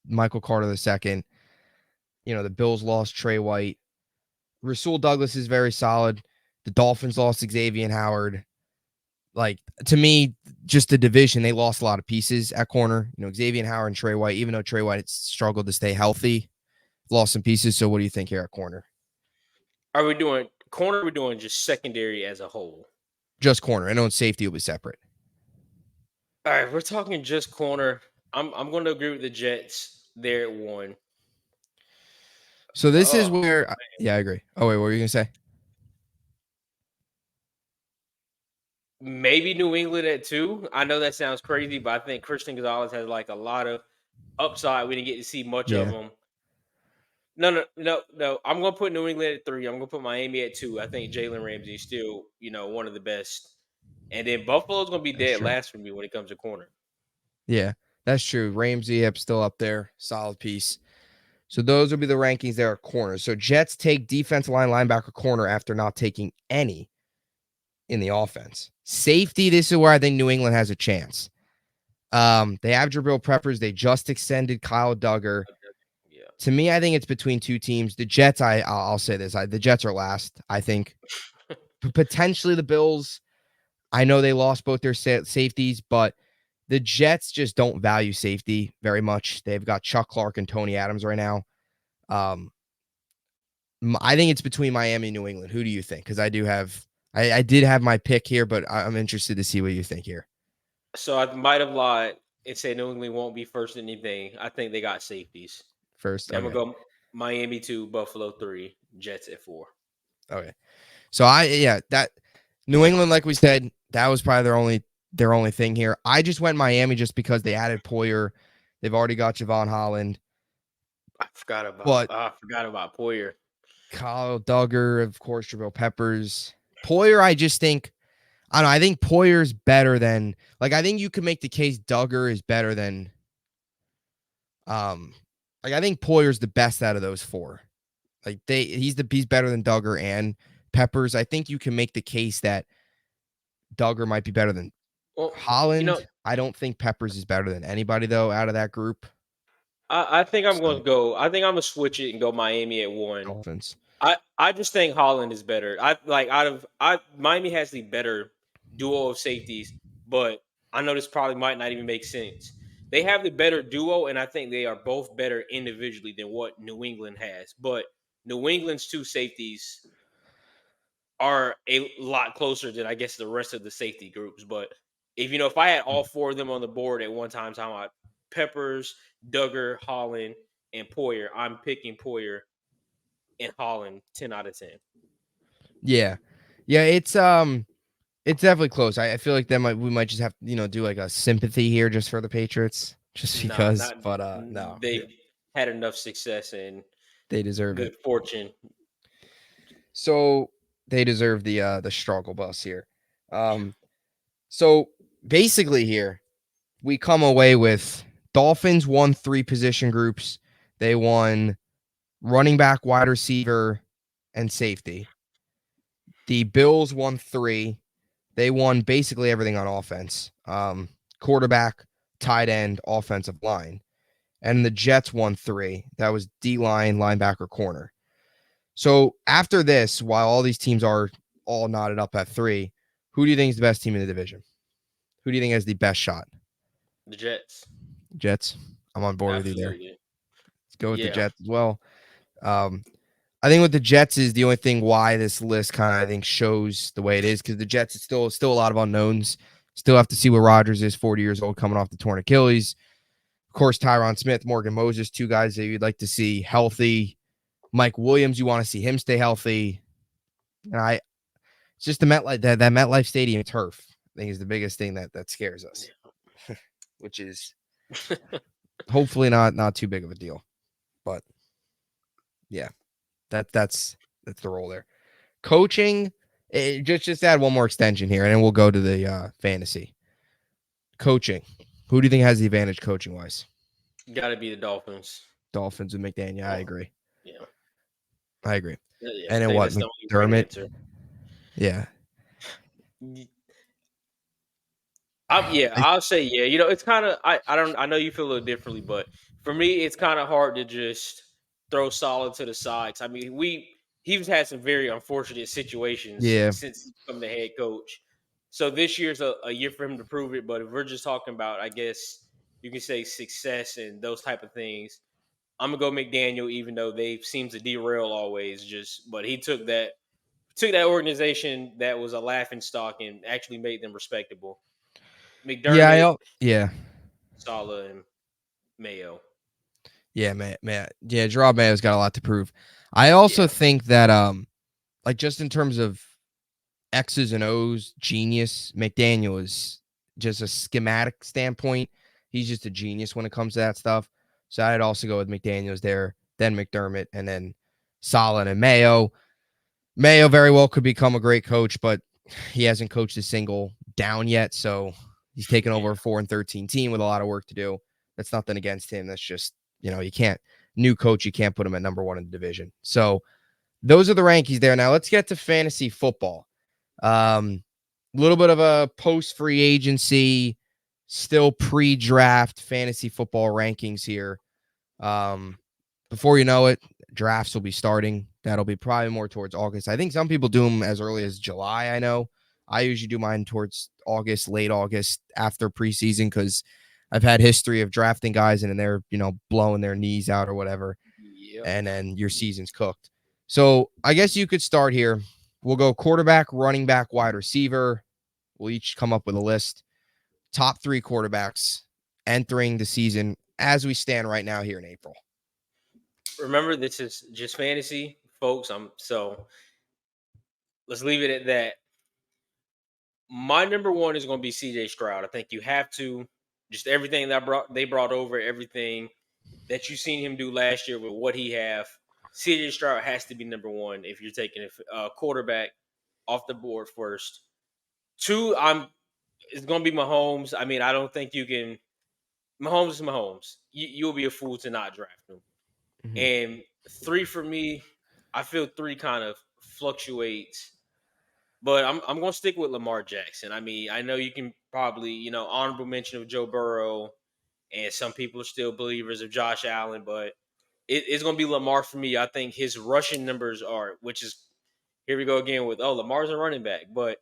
Michael Carter II. The Bills lost Trey White. Rasul Douglas is very solid. The Dolphins lost Xavier Howard. Like, to me, just the division, they lost a lot of pieces at corner. Xavier Howard and Trey White, even though Trey White struggled to stay healthy, lost some pieces. So what do you think here at corner? Are we doing corner? Or are we doing just secondary as a whole? Just corner. I know safety will be separate. All right, we're talking just corner. I'm going to agree with the Jets there at 1. So this is Oh, where, I agree. Oh, wait, what were you going to say? maybe New England at 2. I know that sounds crazy, but I think Christian Gonzalez has like a lot of upside. We didn't get to see much of Yeah, him. No. I'm going to put New England at 3. I'm going to put Miami at 2. I think Jalen Ramsey is still, one of the best. And then Buffalo's going to be that's dead true. last for me when it comes to corner. Yeah, that's true. Ramsey still up there. Solid piece. So those will be the rankings there at corners. So Jets take defensive line, linebacker, corner after not taking any in the offense. Safety, this is where I think New England has a chance. They have Jabril Peppers. They just extended Kyle Duggar. Yeah. To me, I think it's between two teams. The Jets, I'll say this. The Jets are last, I think. Potentially the Bills. I know they lost both their safeties, but the Jets just don't value safety very much. They've got Chuck Clark and Tony Adams right now. I think it's between Miami and New England. Who do you think? Because I did have my pick here, but I'm interested to see what you think here. So I might have lied and said New England won't be first in anything. I think they got safeties. First, I'm okay. going to go Miami 2, Buffalo 3, Jets at 4. Okay. So that New England, like we said, that was probably their only thing here. I just went Miami just because they added Poyer. They've already got Javon Holland. I forgot about Poyer. Kyle Duggar, of course, Jabril Peppers. Poyer, I just think, I don't know. I think Poyer's better than, I think you could make the case Duggar is better than, I think Poyer's the best out of those four. He's better than Duggar and Peppers. I think you can make the case that Duggar might be better than Holland. I don't think Peppers is better than anybody though out of that group. I think I'm going to go. I think I'm going to switch it and go Miami at 1. Dolphins. I just think Holland is better. Miami has the better duo of safeties, but I know this probably might not even make sense. They have the better duo, and I think they are both better individually than what New England has. But New England's 2 safeties are a lot closer than I guess the rest of the safety groups. But if I had all 4 of them on the board at one time, talking about Peppers, Duggar, Holland, and Poyer, I'm picking Poyer and Holland 10 out of 10. Yeah. It's definitely close. I feel like we might just have to, do like a sympathy here just for the Patriots, just because. No, they've had enough success and they deserve good it. Fortune. So they deserve the struggle bus here. So basically here we come away with Dolphins won 3 position groups. They won running back, wide receiver, and safety. The Bills won 3. They won basically everything on offense. Quarterback, tight end, offensive line. And the Jets won 3. That was D-line, linebacker, corner. So after this, while all these teams are all knotted up at 3, who do you think is the best team in the division? Who do you think has the best shot? The Jets. Jets. I'm on board Absolutely. with you there. Let's go with the Jets as well. I think with the Jets is the only thing why this list kind of, I think, shows the way it is, because the Jets is still a lot of unknowns. Still have to see what Rodgers is, 40 years old, coming off the torn Achilles. Of course, Tyron Smith, Morgan Moses, two guys that you'd like to see healthy. Mike Williams, you want to see him stay healthy. And it's just the MetLife that MetLife Stadium turf, I think, is the biggest thing that scares us, which is hopefully not too big of a deal. But yeah, that's the role there. Coaching, just add one more extension here, and then we'll go to the fantasy. Coaching, who do you think has the advantage coaching wise? Got to be the Dolphins. Dolphins with McDaniel. I agree. Yeah. I agree. Yeah, And I then think what? that's the only right McDermott. answer. Yeah. I'll say yeah. It's kind of I know you feel a little differently, but for me, it's kind of hard to just throw Solid to the sides. I mean, he's had some very unfortunate situations Yeah. since he's become the head coach. So this year's a year for him to prove it. But if we're just talking about, I guess you can say success and those type of things, I'm gonna go McDaniel, even though they seem to derail always. But he took that organization that was a laughing stock and actually made them respectable. Yeah. McDermott, Yeah. Saleh, and Mayo. Yeah, man. Yeah, Gerard Mayo's got a lot to prove. I also Yeah, think that like just in terms of X's and O's genius, McDaniel is just a schematic standpoint. He's just a genius when it comes to that stuff. So I'd also go with McDaniels there, then McDermott, and then Solid and Mayo. Mayo very well could become a great coach, but he hasn't coached a single down yet. So he's taken over a yeah. 4-13 team with a lot of work to do. That's nothing against him. That's just, you can't, new coach, you can't put him at number one in the division. So those are the rankings there. Now let's get to fantasy football. A little bit of a post free agency, still pre-draft fantasy football rankings here. Before you know it, drafts will be starting. That'll be probably more towards August. I think some people do them as early as July. I know I usually do mine towards August, late August after preseason, because I've had history of drafting guys and then they're, blowing their knees out or whatever. Yep. And then your season's cooked. So I guess you could start here. We'll go quarterback, running back, wide receiver. We'll each come up with a list. Top 3 quarterbacks entering the season as we stand right now here in April. Remember, this is just fantasy, folks. So let's leave it at that. My number one is going to be CJ Stroud. I think you have to just everything they brought over, everything that you've seen him do last year with what he have. CJ Stroud has to be number one if you're taking a quarterback off the board first. 2, it's going to be Mahomes. I mean, I don't think you can. Mahomes is Mahomes. You'll be a fool to not draft him. Mm-hmm. And 3 for me, I feel 3 kind of fluctuates, but I'm going to stick with Lamar Jackson. I mean, I know you can probably honorable mention of Joe Burrow, and some people are still believers of Josh Allen, but it's going to be Lamar for me. I think his rushing numbers which is here we go again with Lamar's a running back, but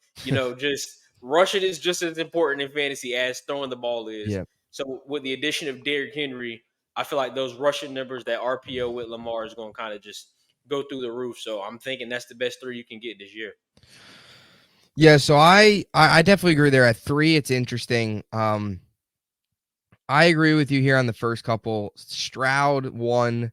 just rushing is just as important in fantasy as throwing the ball is. Yeah. So with the addition of Derrick Henry, I feel like those rushing numbers, that RPO with Lamar is going to kind of just go through the roof. So I'm thinking that's the best 3 you can get this year. Yeah, so I definitely agree there. At 3, it's interesting. I agree with you here on the first couple. Stroud 1.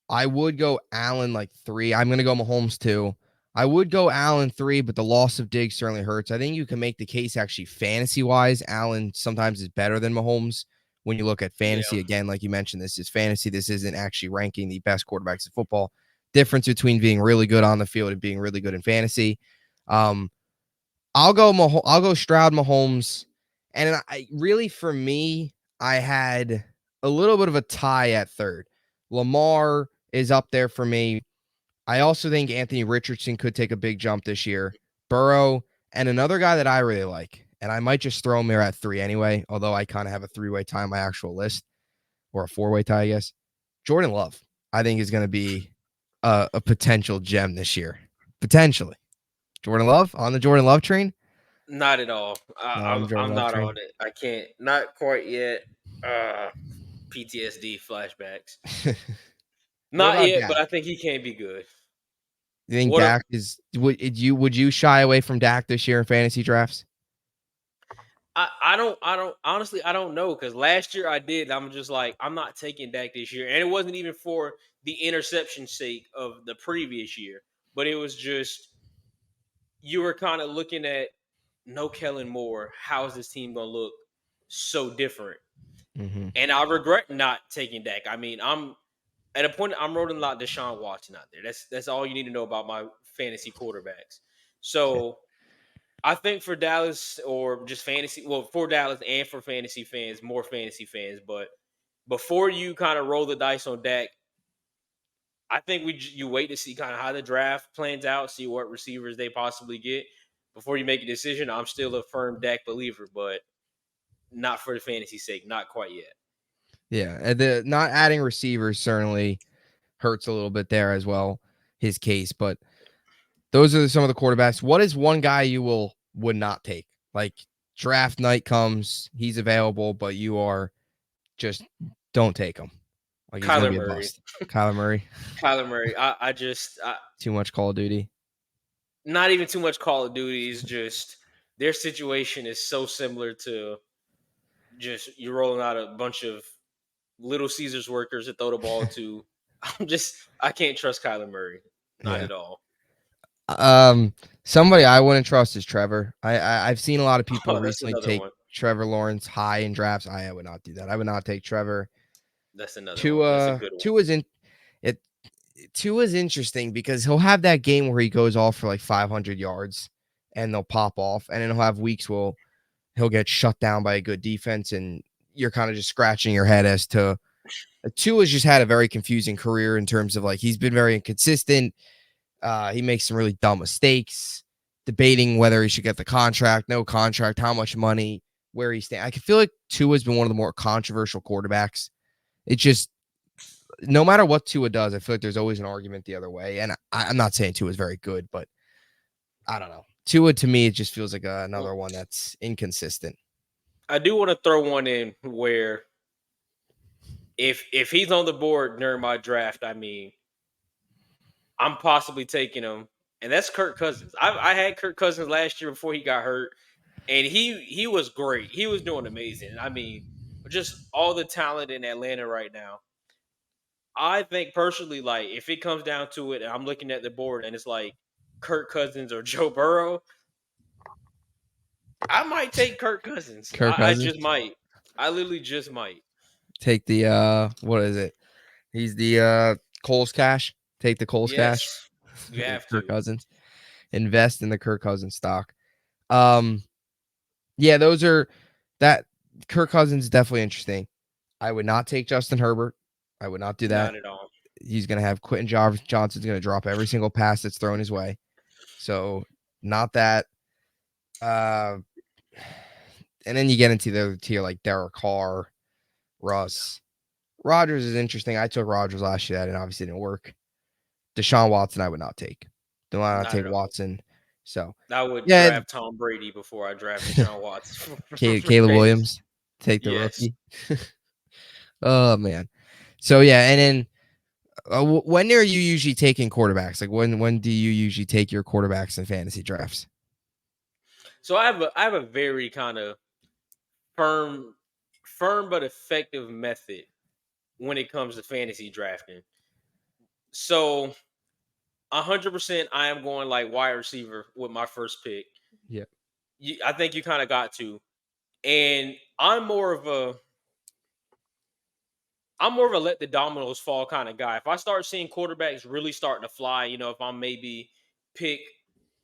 I would go Allen like 3. I'm gonna go Mahomes 2. I would go Allen 3, but the loss of Diggs certainly hurts. I think you can make the case actually fantasy wise, Allen sometimes is better than Mahomes when you look at fantasy. Yeah. Again, like you mentioned, this is fantasy. This isn't actually ranking the best quarterbacks in football. Difference between being really good on the field and being really good in fantasy. I'll go Stroud, Mahomes, and for me, I had a little bit of a tie at 3rd. Lamar is up there for me. I also think Anthony Richardson could take a big jump this year. Burrow, and another guy that I really like, and I might just throw him there at 3 anyway, although I kind of have a 3-way tie on my actual list, or a 4-way tie, I guess. Jordan Love, I think, is going to be a potential gem this year. Potentially. Jordan Love on the Jordan Love train? Not at all. Not on the Jordan I'm Love not train. on it. I can't. Not quite yet. PTSD flashbacks. What Not about yet, but Dak? I think he can be good. You think What Dak is would you shy away from Dak this year in fantasy drafts? I don't honestly I don't know because last year I did. I'm just like I'm not taking Dak this year, and it wasn't even for the interception sake of the previous year, but it was just you were kind of looking at no Kellen Moore. How's this team gonna look so different? Hmm. And I regret not taking Dak. I mean, I'm at a point I'm rolling a lot Deshaun Watson out there. That's all you need to know about my fantasy quarterbacks. So I think for Dallas or just fantasy, well, for Dallas and for fantasy fans, more fantasy fans, but before you kind of roll the dice on Dak, I think you wait to see kind of how the draft plans out, see what receivers they possibly get before you make a decision. I'm still a firm Dak believer, but not for the fantasy sake, not quite yet. Yeah, and the not adding receivers certainly hurts a little bit there as well, his case. But those are some of the quarterbacks. What is one guy you would not take? Like draft night comes, he's available, but you are just don't take him. Like he's gonna Kyler be a Murray, bust. Kyler Murray, Kyler Murray. I just too much Call of Duty. not even too much Call of Duty. Is just their situation is so similar to just you're rolling out a bunch of Little Caesars workers to throw the ball to. I can't trust Kyler Murray, not Yeah. at all. Somebody I wouldn't trust is Trevor. I've seen a lot of people Oh, that's recently another take one. Trevor Lawrence high in drafts. I would not do that. I would not take Trevor. That's another one. That's a Tua good one. Tua's in it. Tua's interesting because he'll have that game where he goes off for like 500 yards and they'll pop off, and then he'll have weeks where he'll get shut down by a good defense, and you're kind of just scratching your head as to Tua's just had a very confusing career in terms of like he's been very inconsistent. He makes some really dumb mistakes, debating whether he should get the contract, no contract, how much money, where he stands. I can feel like Tua's been one of the more controversial quarterbacks. It just no matter what Tua does, I feel like there's always an argument the other way. And I'm not saying Tua is very good, but I don't know. Tua to me, it just feels like Well, another one that's inconsistent. I do want to throw one in where if he's on the board during my draft, I mean, I'm possibly taking him, and that's Kirk Cousins. I had Kirk Cousins last year before he got hurt, and he was great. He was doing amazing. I mean, just all the talent in Atlanta right now. I think personally, like if it comes down to it, and I'm looking at the board, and it's like Kirk Cousins or Joe Burrow, I might take Kirk Cousins. Kirk I Cousins, just might. I literally just might. take the what is it? He's the Coles cash. Take the Coles cash. Yes, you have Kirk to. Cousins. Invest in the Kirk Cousins stock. Um, yeah, those are that Kirk Cousins is definitely interesting. I would not take Justin Herbert. I would not do that. Not at all. He's going to have Quentin Johnson's going to drop every single pass that's thrown his way. So not that. Uh, and then you get into the other tier like Derek Carr, Russ. Rodgers is interesting. I took Rodgers last year. That and obviously didn't work. Deshaun Watson, I would not take. Do not Not take at all. Watson. So I would yeah, draft Tom Brady before I draft Deshaun Watson for Caleb fantasy. Williams, take the Yes. rookie. Oh man. So yeah, and then when are you usually taking quarterbacks? Like when do you usually take your quarterbacks in fantasy drafts? So I have a very kind of firm firm but effective method when it comes to fantasy drafting. So 100% I am going like wide receiver with my first pick. Yeah. I think you kind of got to. And I'm more of a let the dominoes fall kind of guy. If I start seeing quarterbacks really starting to fly, if I'm maybe pick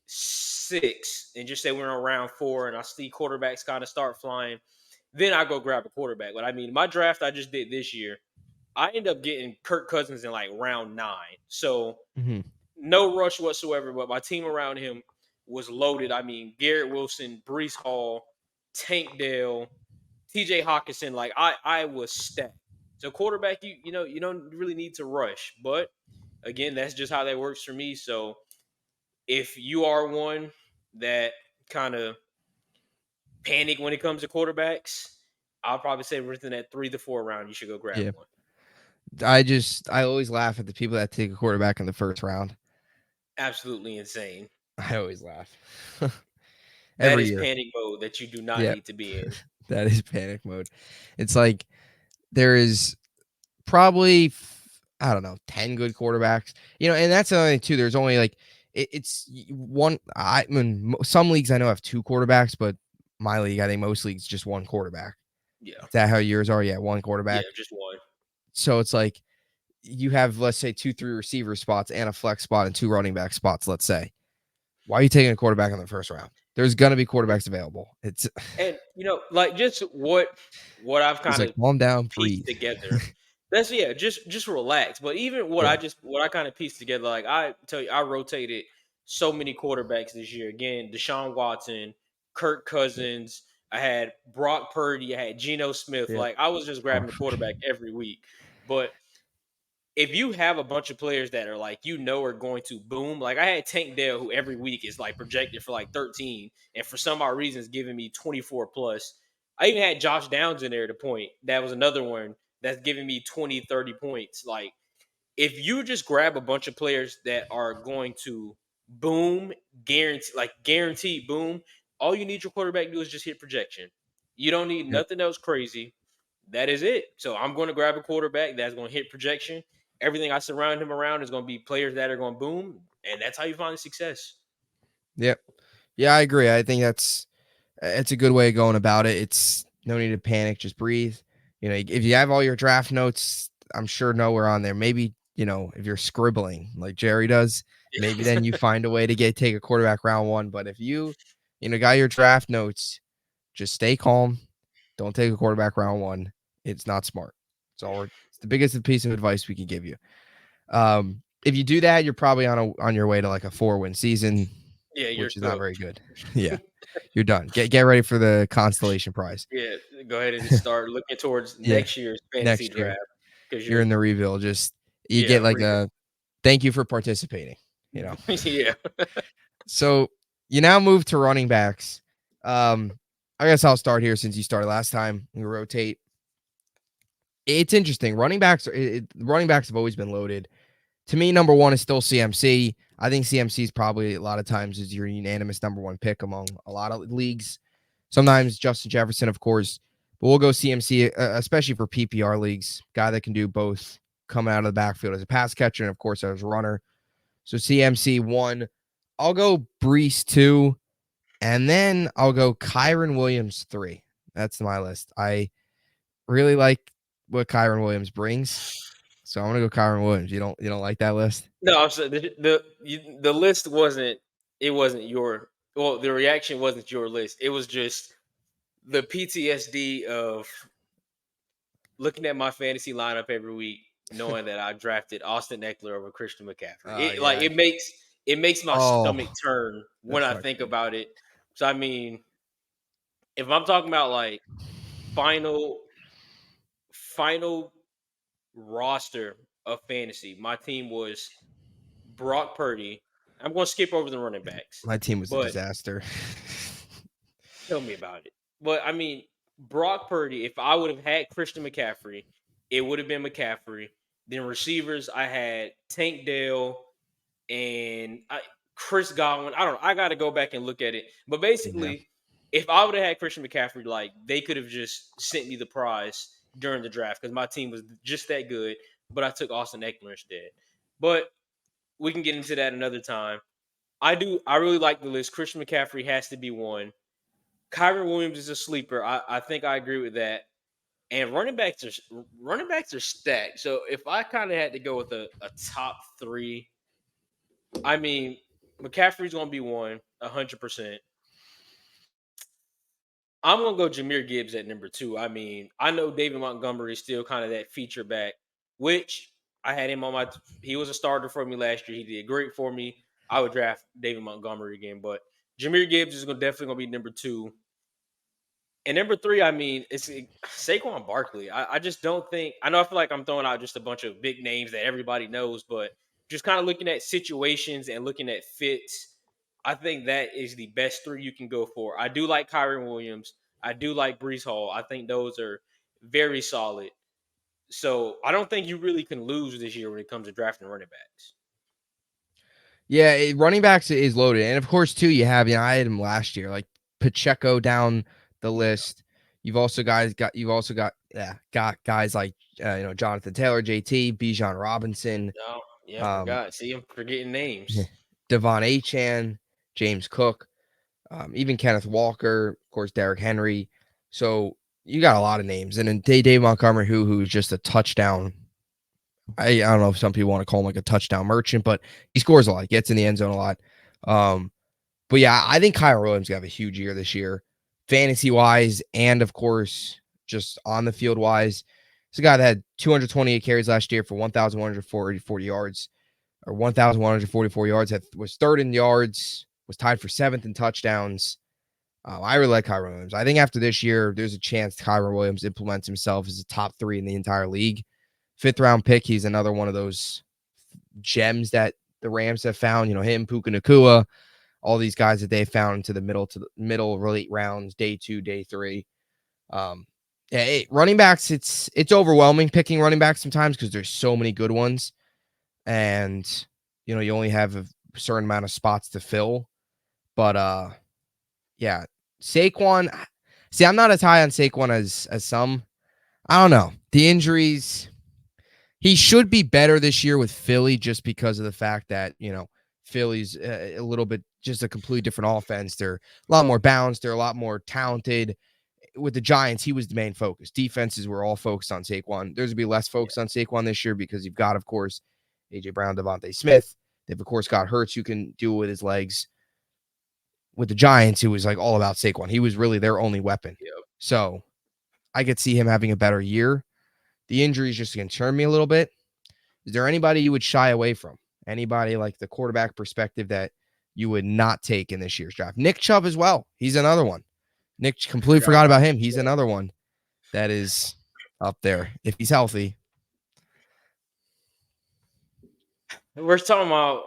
6 and just say we're on round 4 and I see quarterbacks kind of start flying, then I go grab a quarterback. But I mean, my draft I just did this year, I end up getting Kirk Cousins in like round 9. So Mm-hmm. no rush whatsoever, but my team around him was loaded. I mean, Garrett Wilson, Brees Hall, Tank Dell, TJ Hawkinson, like I was stacked. So quarterback, you don't really need to rush. But again, that's just how that works for me. So if you are one that kind of panic when it comes to quarterbacks, I'll probably say within that 3 to 4 round, you should go grab Yeah. one. I always laugh at the people that take a quarterback in the first round. Absolutely insane. I always laugh. That every is year. panic mode that you do not Yeah, need to be in. that is panic mode. It's like there is probably I don't know 10 good quarterbacks. And that's the other thing too. There's only like it's one. I mean, some leagues I know have two quarterbacks, but my league, I think most leagues just one quarterback. Yeah. Is that how yours are? Yeah, one Yeah, quarterback. just one. So it's like you have, let's say, 2, 3 receiver spots and a flex spot and 2 running back spots. Let's say, why are you taking a quarterback in the first round? There's gonna be quarterbacks available. It's And like just what I've just kind like of calm down, pieced breathe. together. That's yeah, just relax. But even Yeah, what I kind of pieced together, like I tell you, I rotated so many quarterbacks this year. Again, Deshaun Watson, Kirk Cousins, I had Brock Purdy, I had Geno Smith. yeah, Like I was just oh, grabbing the quarterback every week. But if you have a bunch of players that are like are going to boom, like I had Tank Dell, who every week is like projected for like 13, and for some odd reasons giving me 24 plus. I even had Josh Downs in there at a point. That was another one that's giving me 20, 30 points. Like if you just grab a bunch of players that are going to boom, guaranteed boom, all you need your quarterback to do is just hit projection. You don't need yep, nothing else crazy. That is it. So I'm going to grab a quarterback that's going to hit projection. Everything I surround him around is going to be players that are going to boom, and that's how you find success. yep, yeah. I agree. I think it's a good way of going about it. It's no need to panic. Just breathe. If you have all your draft notes, I'm sure nowhere on there. Maybe if you're scribbling like Jerry does, maybe then you find a way to take a quarterback round one. But if got your draft notes, just stay calm. Don't take a quarterback round one. It's not smart. It's the biggest piece of advice we can give you. If you do that, you're probably on your way to like a 4-win season, Yeah, you're which is not very cooked. good. Yeah, you're done. Get ready for the constellation prize Yeah, go ahead and just start looking towards Yeah, next year's fantasy next year draft because you're you're in the reveal. Just you yeah, get like a thank you for participating. You know. yeah. So you now move to running backs. I guess I'll start here since you started last time. We rotate. It's interesting. Running backs have always been loaded. To me, number one is still CMC. I think CMC is probably a lot of times is your unanimous number one pick among a lot of leagues. Sometimes Justin Jefferson, of course, but we'll go CMC, especially for PPR leagues. Guy that can do both, coming out of the backfield as a pass catcher and, of course, as a runner. So CMC 1. I'll go Brees 2. And then I'll go Kyron Williams 3. That's my list. I really like what Kyron Williams brings. So I'm gonna go Kyron Williams. You don't like that list? No, I'm saying the list wasn't. It wasn't your. Well, the reaction wasn't your list. It was just the PTSD of looking at my fantasy lineup every week, knowing that I drafted Austin Eckler over Christian McCaffrey. Yeah. It makes my Oh, stomach turn when that's I not think good. about it. So I mean, if I'm talking about like final final roster of fantasy, my team was Brock Purdy. I'm going to skip over the running backs, My team was a but disaster. tell me about it. But I mean, Brock Purdy, if I would have had Christian McCaffrey, it would have been McCaffrey. Then receivers, I had Tank Dell and Chris Godwin. I don't know. I got to go back and look at it. But Yeah. basically, if I would have had Christian McCaffrey, like they could have just sent me the prize during the draft because my team was just that good. But I took Austin Eckler instead. But we can get into that another time. I do. I really like the list. Christian McCaffrey has to be one. Kyron Williams is a sleeper. I think I agree with that. And running backs are stacked. So if I kind of had to go with a top three, I mean McCaffrey's gonna be one, 100%. I'm gonna go Jameer Gibbs at number two. I mean, I know David Montgomery is still kind of that feature back, which I had him on my. He was a starter for me last year. He did great for me. I would draft David Montgomery again, but Jameer Gibbs is definitely gonna be number two. And number three, I mean, it's Saquon Barkley. I just don't think. I know I feel like I'm throwing out just a bunch of big names that everybody knows, but just kind of looking at situations and looking at fits, I think that is the best three you can go for. I do like Kyron Williams. I do like Brees Hall. I think those are very solid. So I don't think you really can lose this year when it comes to drafting running backs. Yeah, running backs is loaded. And of course, too, you have, I had him last year. Like Pacheco down the list. You've also got guys like Jonathan Taylor, JT, Bijan Robinson, No, yeah, I um, forgot. See, I'm forgetting names. Devon Achan, James Cook, even Kenneth Walker, of course, Derrick Henry. So you got a lot of names, and then Dave Montgomery, who's just a touchdown. I don't know if some people want to call him like a touchdown merchant, but he scores a lot, gets in the end zone a lot. But yeah, I think Kyron Williams gonna have a huge year this year, fantasy wise, and of course, just on the field wise. He's a guy that had 228 carries last year for 1,140 yards, or 1,144 yards. Was third in yards, was tied for seventh in touchdowns. I really like Kyron Williams. I think after this year, there's a chance Kyron Williams implements himself as a top 3 in the entire league. Fifth round pick, he's another one of those gems that the Rams have found. Him, Puka Nacua, all these guys that they found into the middle late rounds, day 2, day 3. Running backs, it's overwhelming picking running backs sometimes because there's so many good ones, and you only have a certain amount of spots to fill. But yeah, Saquon. See, I'm not as high on Saquon as some. I don't know. The injuries. He should be better this year with Philly just because of the fact that, Philly's a little bit just a completely different offense. They're a lot more balanced. They're a lot more talented. With the Giants, he was the main focus. Defenses were all focused on Saquon. There's going to be less focus on Saquon this year because you've got, of course, A.J. Brown, Devontae Smith. They've, of course, got Hurts who can do it with his legs. With the Giants, it was like all about Saquon. He was really their only weapon. Yep. So I could see him having a better year. The injuries just concern me a little bit. Is there anybody you would shy away from? Anybody like the quarterback perspective that you would not take in this year's draft? Nick Chubb as well. He's another one. Nick completely forgot about him. He's another one that is up there if he's healthy. We're talking about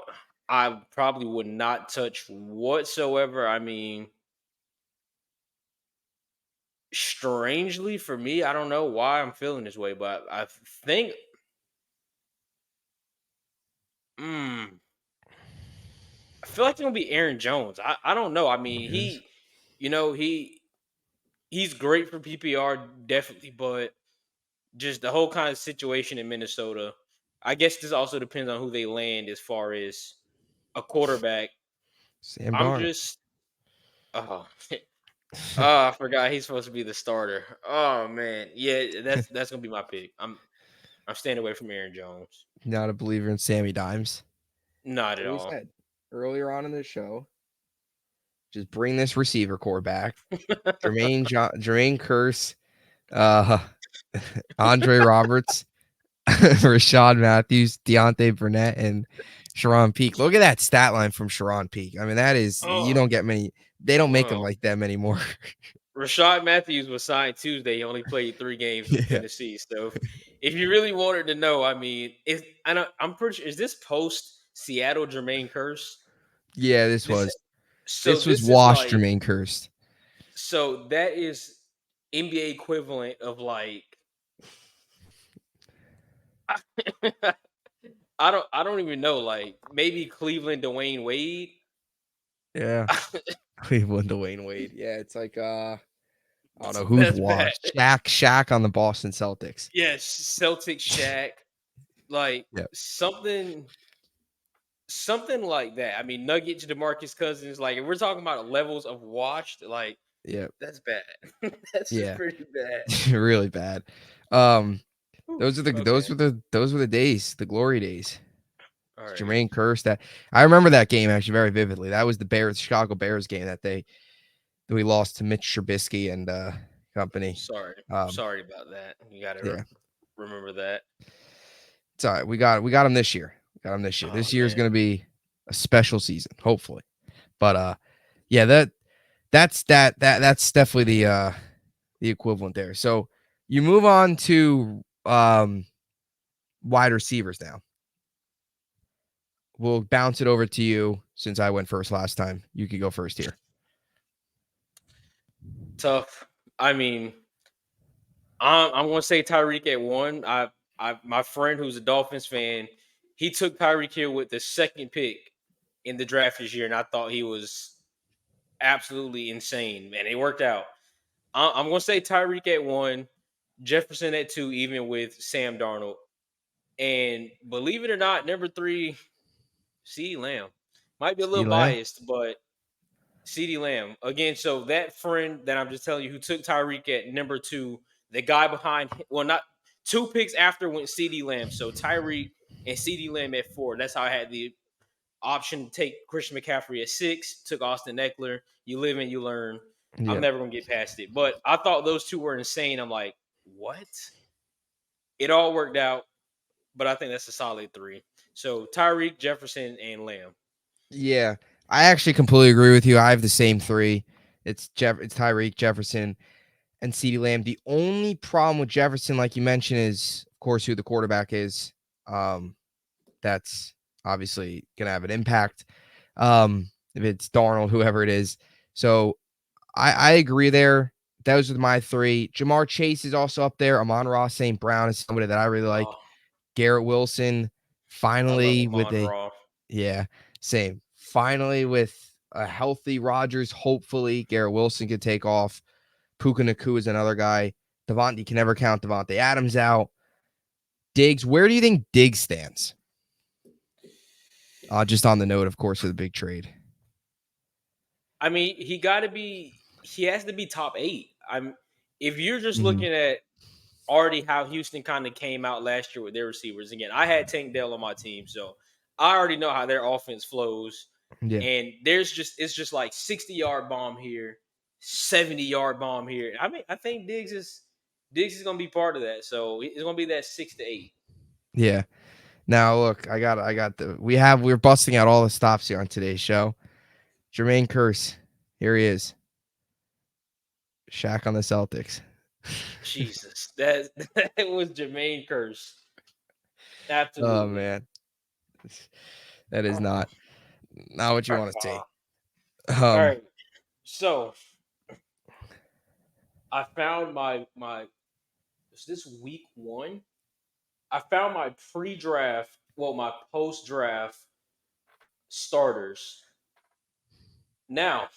I probably would not touch whatsoever. I mean, strangely for me, I don't know why I'm feeling this way, but I think I feel like it's gonna be Aaron Jones. I don't know. I mean, you know, he he's great for PPR, definitely, but just the whole kind of situation in Minnesota. I guess this also depends on who they land as far as a quarterback. Sam I'm Darnold. just oh oh, I forgot he's supposed to be the starter. Oh man, yeah, that's gonna be my pick. I'm staying away from Aaron Jones. Not a believer in Sammy Dimes. Not That's at what we all. said earlier on in the show. Just bring this receiver core back. Jermaine Curse, uh, Andre Roberts, Rashad Matthews, Deontay Burnett, and Sharon Peak. Look at that stat line from Sharon Peak. I mean, that is, you Oh, don't get many, they don't make them well, like them anymore. Rashad Matthews was signed Tuesday. He only played 3 games with Yeah. Tennessee. So, if you really wanted to know, I mean, I'm pretty sure is this post Seattle Jermaine Curse? Yeah, This so this was this is washed like Jermaine Cursed. so that is NBA equivalent of like I don't even know like maybe Cleveland Dwayne Wade. Yeah. Cleveland Dwayne Wade. Yeah, it's like I don't know who's That's bad. washed. Shaq on the Boston Celtics. Yes, Celtic Shaq, like Yep. something like that. I mean, Nuggets, DeMarcus Cousins. Like, if we're talking about levels of washed, like Yep. that's bad. That's just Yeah. pretty bad. Really bad. Um Whew, those are the okay, days, the glory days. all right. Jermaine Curse that I remember that game actually very vividly. That was the Chicago Bears game that we lost to Mitch Trubisky and company. Sorry, Um sorry about that. You got to yeah. remember that. It's all right. We got him this year. We got him this year. Oh This year is man, going to be a special season, hopefully. But yeah, that's definitely the equivalent there. So you move on to wide receivers now. We'll bounce it over to you since I went first last time. You could go first here. tough. I mean, I'm gonna say Tyreek at one. My friend who's a Dolphins fan, he took Tyreek Hill with the second pick in the draft this year, and I thought he was absolutely insane, man. It worked out. I'm gonna say Tyreek at 1, Jefferson at 2, even with Sam Darnold. And believe it or not, number 3, CeeDee Lamb. Might be a CeeDee little Lamb? biased, but CeeDee Lamb. Again, so that friend that I'm just telling you who took Tyreek at number 2, the guy behind well, not 2 picks after went CeeDee Lamb. So Tyreek and CeeDee Lamb at 4. That's how I had the option to take Christian McCaffrey at 6, took Austin Eckler. You live and you learn. I'm Yeah. never gonna get past it. But I thought those two were insane. I'm like, what? It all worked out, but I think that's a solid 3. So Tyreek, Jefferson, and Lamb. Yeah. I actually completely agree with you. I have the same 3. It's Tyreek, Jefferson, and CeeDee Lamb. The only problem with Jefferson, like you mentioned, is of course who the quarterback is. That's obviously gonna have an impact. If it's Darnold, whoever it is. So I agree there. Those are my 3. Jamar Chase is also up there. Amon-Ra St. Brown is somebody that I really like. Oh, Garrett Wilson, I love finally with Amon a Ra. yeah, same. Finally with a healthy Rodgers, hopefully Garrett Wilson could take off. Puka Nakua is another guy. You can never count Devontae Adams out. Diggs, where do you think Diggs stands? Just on the note, of course, of the big trade. I mean, he has to be top 8. I'm if you're just Mhm. looking at already how Houston kind of came out last year with their receivers. Again, I had Tank Dell on my team, so I already know how their offense flows. Yeah. And it's just like 60-yard bomb here, 70-yard bomb here. I mean, I think Diggs is gonna be part of that. So it's gonna be that 6 to 8. Yeah. Now look, we're busting out all the stops here on today's show. Jermaine Curse, here he is. Shaq on the Celtics. Jesus, that that was Jermaine Curse. Oh Absolutely. man, that is not what you want to see. All Um, right. So I found my was this week 1? I found my pre-draft, well, my post-draft starters. Now,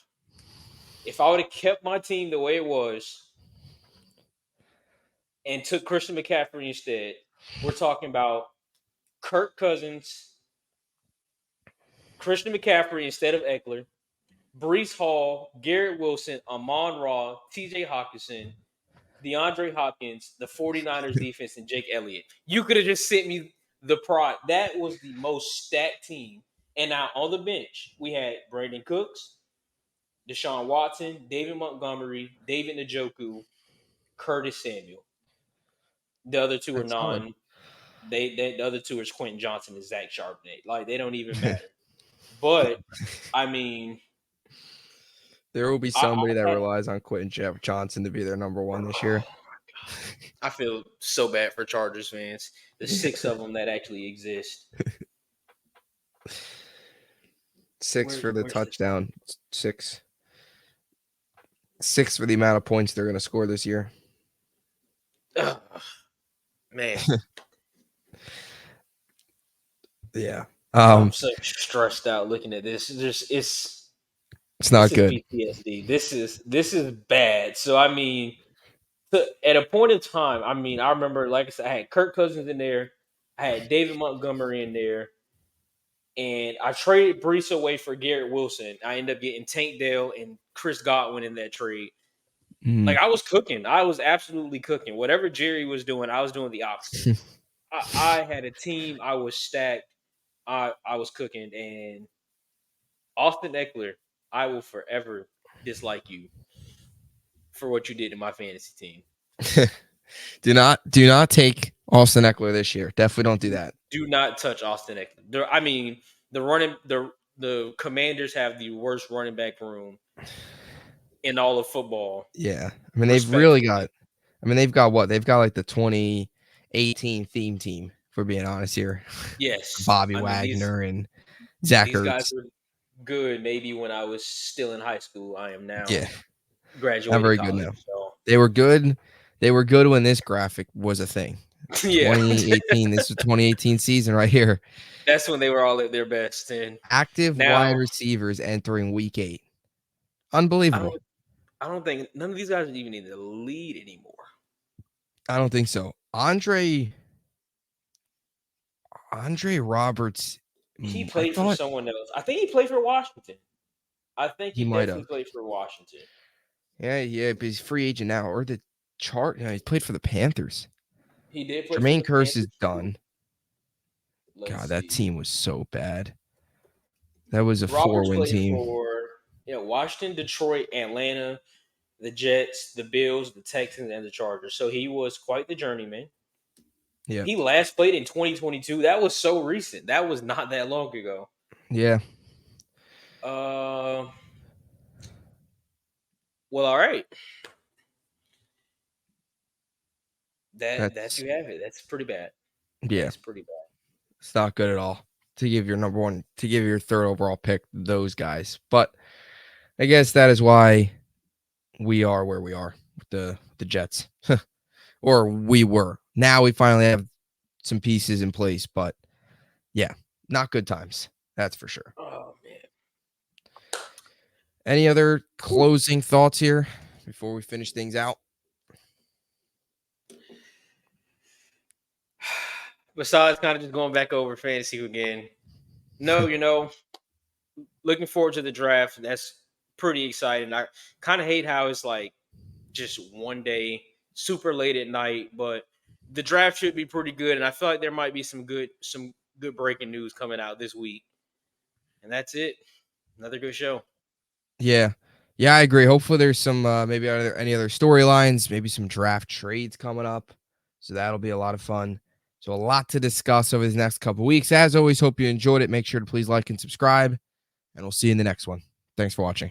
if I would have kept my team the way it was and took Christian McCaffrey instead, we're talking about Kirk Cousins, Christian McCaffrey instead of Eckler, Brees Hall, Garrett Wilson, Amon Ra, TJ Hawkinson, DeAndre Hopkins, the 49ers defense, and Jake Elliott. You could have just sent me the prod. That was the most stacked team. And now on the bench, we had Brandon Cooks, Deshaun Watson, David Montgomery, David Njoku, Curtis Samuel. The other two are that's solid. non. The other two is Quentin Johnson and Zach Charbonnet. Like they don't even matter. But I mean, There will be I, somebody that I, relies on Quentin Johnson to be their number one this year. I feel so bad for Chargers fans. The 6 of them that actually exist. Six for the Where's this? touchdown. Six. Six for the amount of points they're going to score this year. Ugh, man, Yeah. I'm so stressed out looking at this. It's This not is good. PTSD. This is bad. So I mean, at a point in time, I mean, I remember, like I said, I had Kirk Cousins in there, I had David Montgomery in there, and I traded Brees away for Garrett Wilson. I ended up getting Tank Dell and Chris Godwin in that trade. Like Mm. I was cooking. I was absolutely cooking. Whatever Jerry was doing, I was doing the opposite. I had a team. I was stacked. I was cooking. And Austin Eckler, I will forever dislike you for what you did to my fantasy team. Do not take Austin Eckler this year. Definitely don't do Do that. do not touch Austin Eckler. I mean, the Commanders have the worst running back room in all of football. Yeah. I mean, Respectfully, they've got what? They've got like the 2018 theme team, for being honest here. yes. Bobby I mean Wagner and Zach these guys Ertz. were good. Maybe when I was still in high school. I am now Yeah. Not graduating very good college. now. So They were good. They were good when this graphic was a thing. yeah, 2018. This was 2018 season right here. that's when they were all at their best. And Active wide now, receivers entering week 8. I Unbelievable. don't I don't think none of these guys are even in the lead anymore. I don't think so. Andre Roberts, He I played for thought someone else. I think he played for Washington. I think he he might definitely have. played for Washington. Yeah, but he's free agent now. Or the chart. Yeah, he's played for the Panthers. He did play for Jermaine the Curse is Panthers too. done. Let's God, that see. team was so bad. That was a Roberts 4-win played team. for Washington, Detroit, Atlanta, the Jets, the Bills, the Texans, and the Chargers. So he was quite the journeyman. Yeah. He last played in 2022. That was so recent. That was not that long ago. Yeah. Uh, well, all right. That That's you have it. That's pretty bad. yeah. That's pretty bad. It's not good at all to give your number one, to give your third overall pick those guys. But I guess that is why we are where we are with the Jets. Or we were. Now we finally have some pieces in place, but yeah, not good times. That's for sure. Oh man. Any other Whew. closing thoughts here before we finish things out? Besides kind of just going back over fantasy again. No, looking forward to the draft. That's pretty exciting. I kind of hate how it's like just one day, super late at night, but the draft should be pretty good. And I feel like there might be some good breaking news coming out this week. And that's it. Another good show. Yeah. Yeah, I agree. Hopefully there's some maybe are there any other storylines, maybe some draft trades coming up. So that'll be a lot of fun. So a lot to discuss over the next couple weeks. As always, hope you enjoyed it. Make sure to please like and subscribe, and we'll see you in the next one. Thanks for watching.